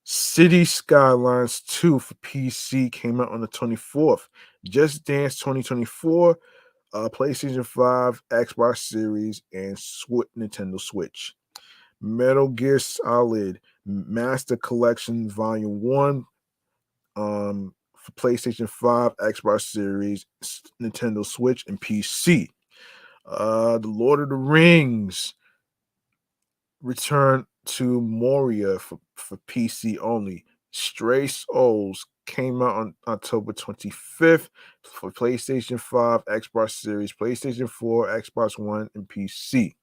Speaker 1: City Skylines 2 for PC came out on the 24th. Just Dance 2024, PlayStation 5, Xbox Series, and Nintendo Switch. Metal Gear Solid Master Collection Volume 1 for PlayStation 5, Xbox Series, Nintendo Switch, and PC. The Lord of the Rings Return to Moria for PC only. Stray Souls came out on October 25th for PlayStation 5, Xbox Series, PlayStation 4, Xbox One, and PC.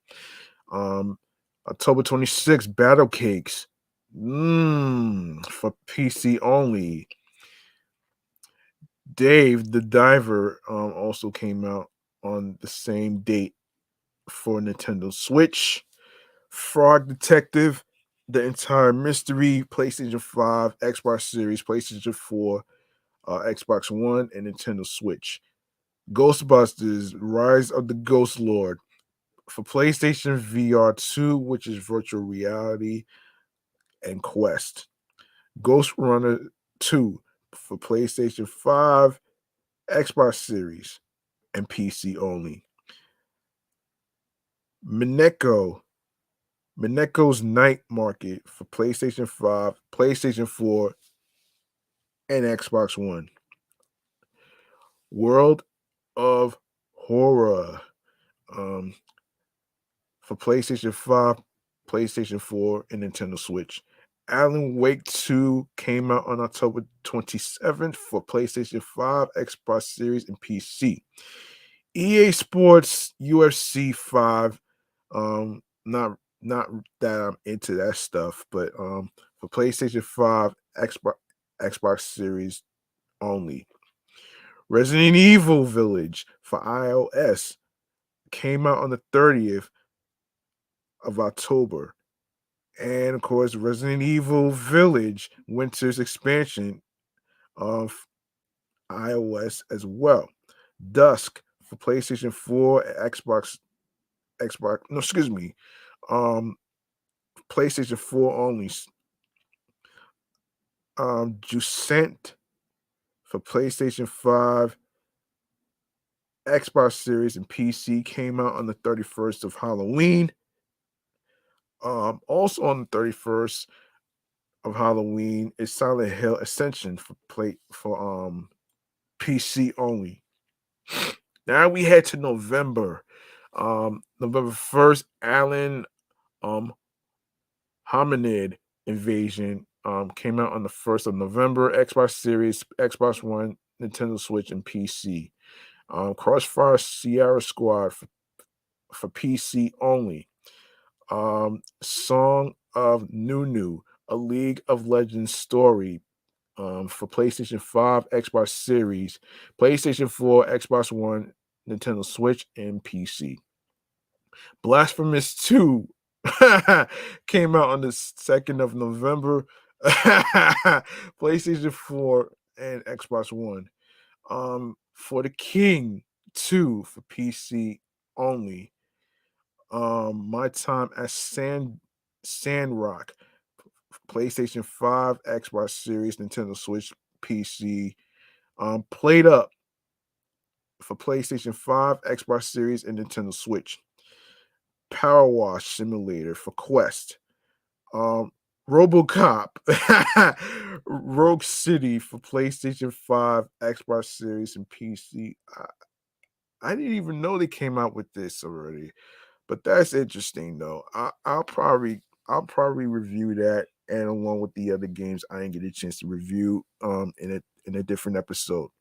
Speaker 1: Um, October 26th, Battle Cakes for PC only. Dave the Diver also came out on the same date for Nintendo Switch. Frog Detective, The Entire Mystery, PlayStation 5, Xbox Series, PlayStation 4, Xbox One, and Nintendo Switch. Ghostbusters, Rise of the Ghost Lord for PlayStation VR 2, which is virtual reality, and Quest. Ghost Runner 2 for PlayStation 5, Xbox Series, and PC only. Mineko's Night Market for PlayStation 5, PlayStation 4, and Xbox One. World of Horror um, for PlayStation 5, PlayStation 4, and Nintendo Switch. Alan Wake 2 came out on October 27th for PlayStation 5, Xbox Series, and PC. EA Sports UFC 5, not that I'm into that stuff, but for PlayStation 5, Xbox Series only. Resident Evil Village for iOS came out on the 30th of October. And of course, Resident Evil Village Winter's expansion of iOS as well. Dusk for PlayStation 4, no, excuse me, PlayStation 4 only. Juscent for PlayStation 5, Xbox Series, and PC came out on the 31st of Halloween. Also on the 31st of Halloween is Silent Hill Ascension for PC only. Now we head to November. November 1st, Alien Hominid Invasion came out on the 1st of November. Xbox Series, Xbox One, Nintendo Switch, and PC. Crossfire Sierra Squad for PC only. Song of Nunu, a League of Legends story for PlayStation 5, Xbox Series, PlayStation 4, Xbox One, Nintendo Switch, and PC. Blasphemous 2 came out on the 2nd of November, PlayStation 4 and Xbox One. For the King 2 for PC only. My Time at Sandrock, PlayStation 5, Xbox Series, Nintendo Switch, PC. Played Up for PlayStation 5, Xbox Series, and Nintendo Switch. Power Wash Simulator for Quest. RoboCop Rogue City for PlayStation 5, Xbox Series, and PC. I didn't even know they came out with this already. But that's interesting though. I'll probably review that, and along with the other games I didn't get a chance to review in a different episode.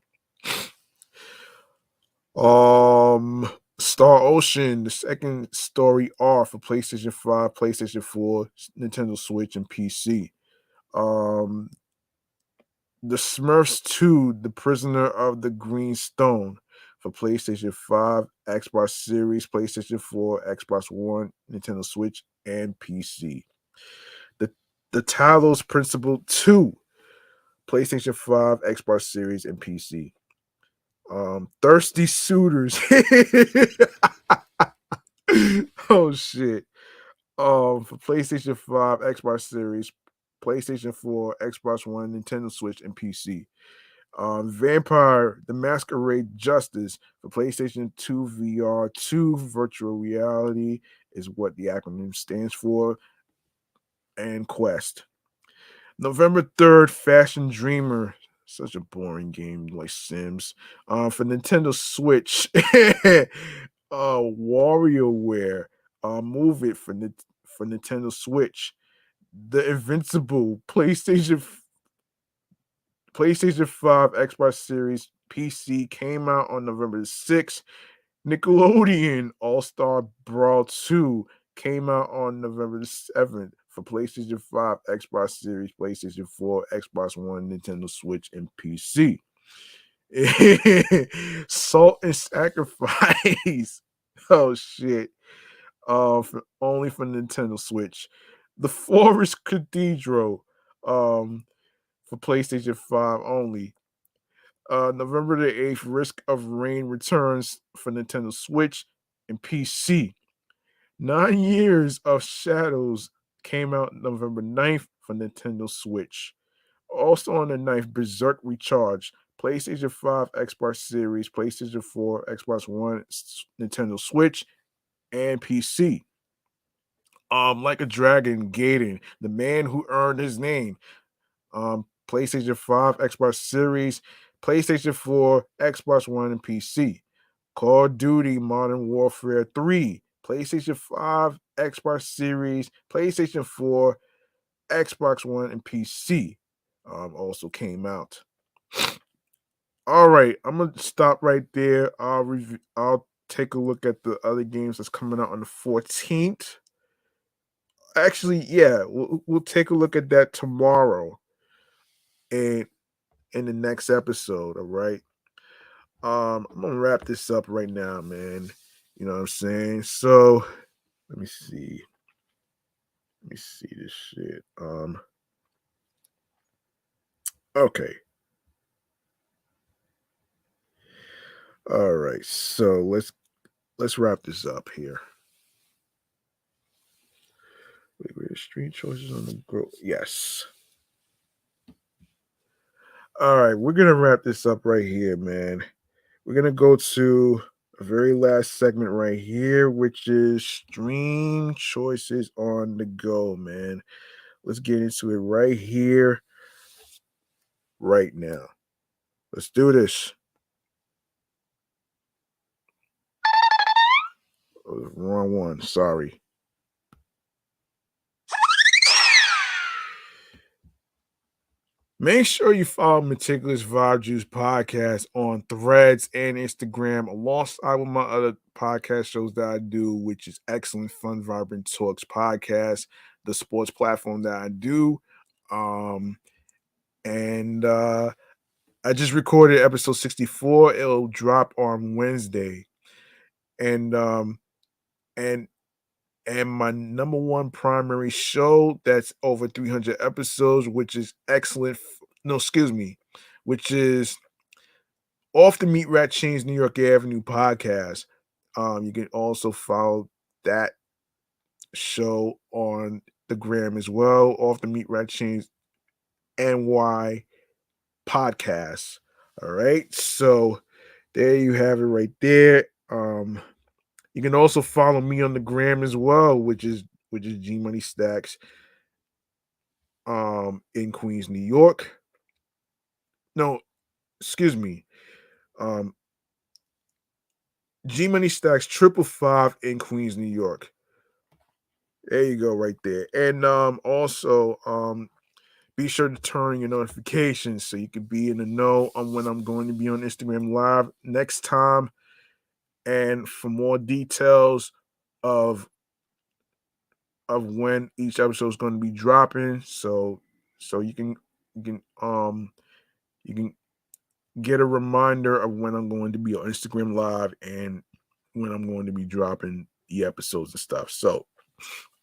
Speaker 1: Um Star Ocean, the second story R for PlayStation 5, PlayStation 4, Nintendo Switch, and PC. Um The Smurfs 2, The Prisoner of the Green Stone for PlayStation 5, Xbox Series, PlayStation 4, Xbox One, Nintendo Switch, and PC. The The Talos Principle 2, PlayStation 5, Xbox Series, and PC. Thirsty Suitors. Oh shit. For PlayStation 5, Xbox Series, PlayStation 4, Xbox One, Nintendo Switch, and PC. Vampire the Masquerade Justice for PlayStation 2 VR 2 virtual reality is what the acronym stands for, and Quest. November 3rd, Fashion Dreamer. Such a boring game like Sims. For Nintendo Switch, WarioWare. Move It for Nintendo Switch. The Invincible PlayStation 5, Xbox Series, PC came out on November the 6th. Nickelodeon All Star Brawl 2 came out on November the 7th for PlayStation 5, Xbox Series, PlayStation 4, Xbox One, Nintendo Switch, and PC. Salt and Sacrifice. Oh shit. Only for Nintendo Switch. The Forest Cathedral. For PlayStation 5 only. November the 8th, Risk of Rain returns for Nintendo Switch and PC. 9 Years of Shadows came out November 9th for Nintendo Switch. Also on the 9th, Berserk Recharge, PlayStation 5, Xbox Series, PlayStation 4, Xbox One, Nintendo Switch, and PC. Like a Dragon, Gaiden, the man who earned his name, PlayStation 5, Xbox Series, PlayStation 4, Xbox One, and PC. Call of Duty Modern Warfare 3, PlayStation 5, Xbox Series, PlayStation 4, Xbox One, and PC. Also came out. All right, I'm gonna stop right there. I'll take a look at the other games that's coming out on the 14th. Actually, yeah, we'll take a look at that tomorrow and in the next episode. All right. I'm gonna wrap this up right now, man. You know what I'm saying? So let me see. Let me see this shit. Okay. All right. So let's wrap this up here. Wait, street choices on the grow. Yes. All right, we're gonna wrap this up right here, man. We're gonna go to a very last segment right here, which is stream choices on the go, man. Let's get into it right here, right now. Let's do this. Oh, wrong one. Sorry. Make sure you follow Meticulous Vibe Juice podcast on Threads and Instagram, alongside with my other podcast shows that I do, which is Excellent Fun Vibrant Talks podcast, the sports platform that I do. Um, and I just recorded episode 64. It'll drop on Wednesday. And and and my number one primary show that's over 300 episodes, which is excellent. No, excuse me, which is Off the Meat Rat Chains New York Avenue podcast. You can also follow that show on the gram as well. Off the Meat Rat Chains NY podcast. All right, so there you have it right there. You can also follow me on the gram as well, which is G Money Stacks in Queens, New York. No, excuse me. Um G Money Stacks 555 in Queens, New York. There you go, right there. And also be sure to turn your notifications so you can be in the know on when I'm going to be on Instagram Live next time. And for more details of when each episode is going to be dropping, so you can you can get a reminder of when I'm going to be on Instagram Live and when I'm going to be dropping the episodes and stuff. So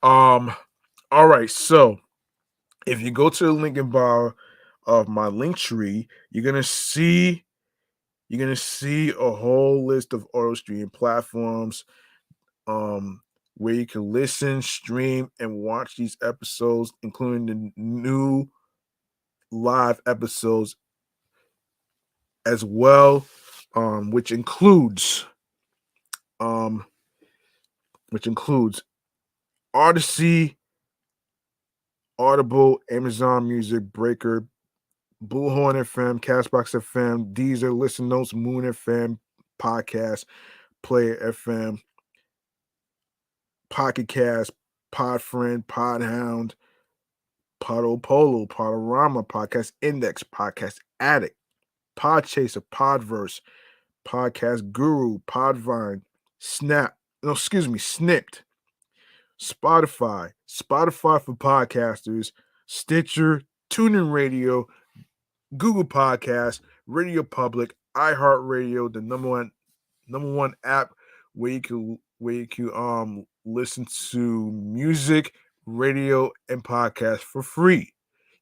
Speaker 1: all right, so if you go to the link in bio of my link tree, you're gonna see a whole list of auto streaming platforms where you can listen, stream, and watch these episodes, including the new live episodes as well, which includes um which includes Odyssey, Audible, Amazon Music, Breaker, Bullhorn FM, Castbox FM, Deezer, Listen Notes, Moon FM, Podcast, Player FM, Pocket Cast, Podfriend, Podhound, Podopolo, Podorama, Podcast Index, Podcast Addict, Podchaser, Podverse, Podcast Guru, Podvine, Snipped, Spotify for podcasters, Stitcher, TuneIn Radio, Google Podcasts, Radio Public, iHeartRadio, the number one app where you can listen to music, radio, and podcasts for free.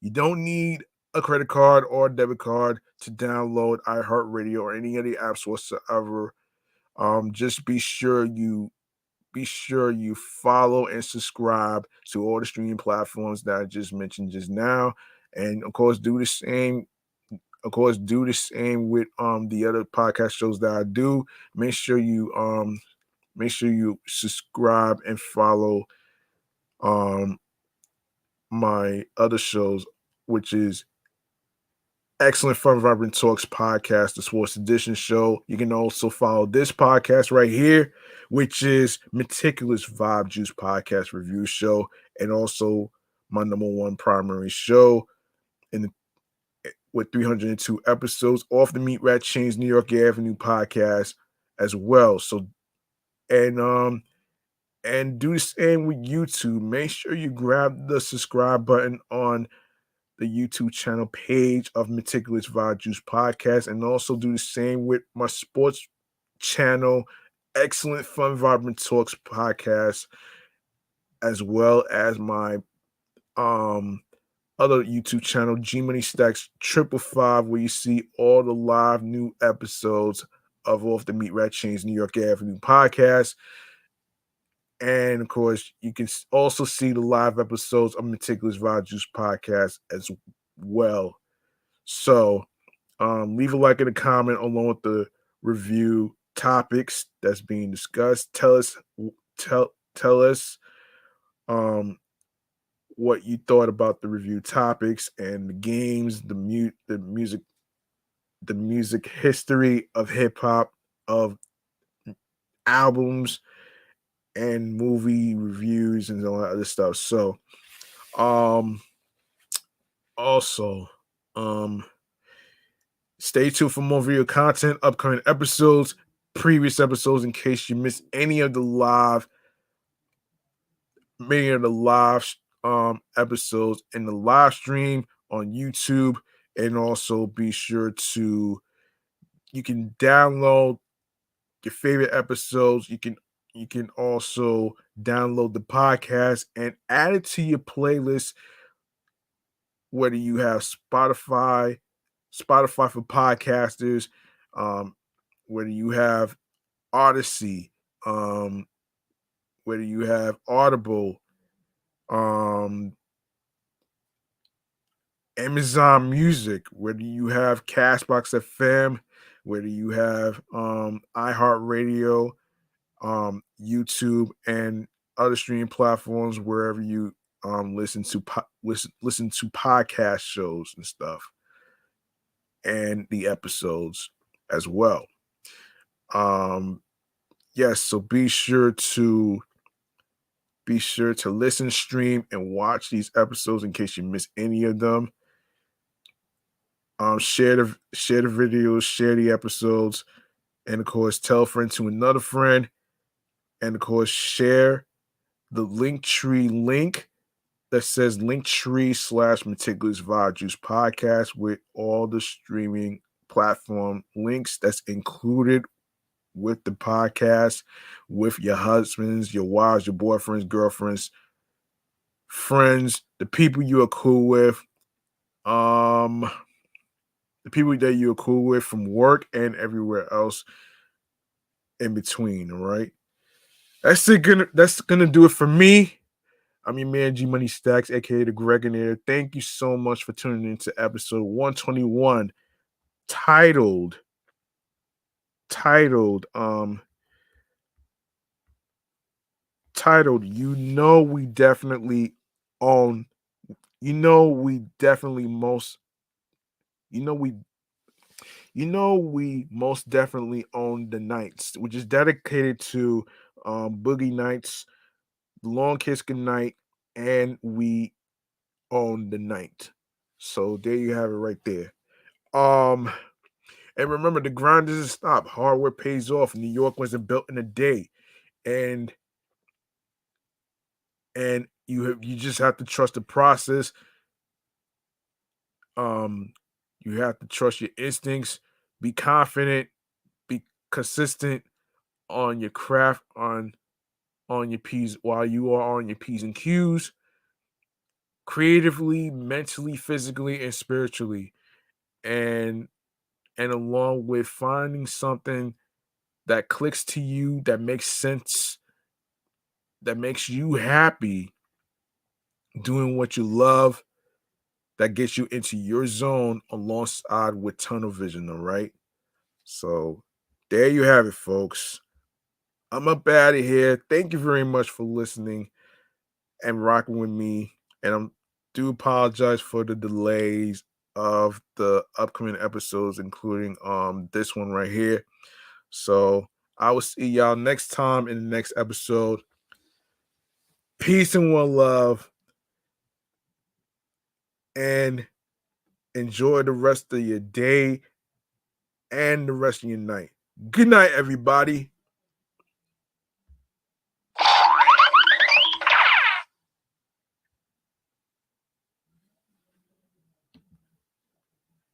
Speaker 1: You don't need a credit card or a debit card to download iHeartRadio or any of the apps whatsoever. Just be sure you follow and subscribe to all the streaming platforms that I just mentioned just now, and of course do the same. Of course, do the same with the other podcast shows that I do. Make sure you subscribe and follow um my other shows, which is Excellent Fun Vibrant Talks podcast, the Sports Edition show. You can also follow this podcast right here, which is Meticulous Vibe Juice podcast review show, and also my number one primary show in the, with 302 episodes off the Meat Rat Chains New York Avenue podcast as well. So and do the same with YouTube. Make sure you grab the subscribe button on the YouTube channel page of Meticulous Vibe Juice Podcast, and also do the same with my sports channel, Excellent Fun Vibrant Talks Podcast, as well as my other YouTube channel, G Money Stacks 555, where you see all the live new episodes of Off the Meat Rat Chains New York Avenue podcast. And of course, you can also see the live episodes of Meticulous Vibe Juice podcast as well. So leave a like and a comment along with the review topics that's being discussed. Tell us what you thought about the review topics and the games, the music history of hip hop, of albums and movie reviews and all that other stuff. So also stay tuned for more video content, upcoming episodes, previous episodes, in case you missed any of the live episodes in the live stream on YouTube. And also be sure to you can download your favorite episodes. You can also download the podcast and add it to your playlist, whether you have Spotify for podcasters, whether you have Odyssey, whether you have Audible, um, Amazon Music, whether you have Castbox FM, whether you have iHeartRadio, YouTube, and other streaming platforms, wherever you listen to podcast shows and stuff, and the episodes as well. Yes, so be sure to listen, stream, and watch these episodes in case you miss any of them. Share the videos, share the episodes, and of course tell a friend to another friend, and of course share the Linktree link that says Linktree/Meticulous Vibe Juice Podcast with all the streaming platform links that's included with the podcast, with your husbands, your wives, your boyfriends, girlfriends, friends, the people you are cool with, um, the people that you're cool with from work and everywhere else in between. All right. That's gonna do it for me. I'm your man G Money Stacks, aka the Gregonator. Thank you so much for tuning into episode 121, titled titled um titled we definitely own we definitely most you know we most definitely own the nights, which is dedicated to Boogie Nights, Long Kiss Goodnight, and we own the night. So there you have it right there. Um and remember, the grind doesn't stop. Hard work pays off. New York wasn't built in a day. And you just have to trust the process. Um you have to trust your instincts, be confident, be consistent on your craft, on your P's while you are on your P's and Q's, creatively, mentally, physically, and spiritually. And along with finding something that clicks to you, that makes sense, that makes you happy, doing what you love, that gets you into your zone alongside with tunnel vision. All right. So there you have it, folks. I'm up out of here. Thank you very much for listening and rocking with me. And I do apologize for the delays of the upcoming episodes, including this one right here. So I will see y'all next time in the next episode. Peace and one love, and enjoy the rest of your day and the rest of your night. Good night, everybody.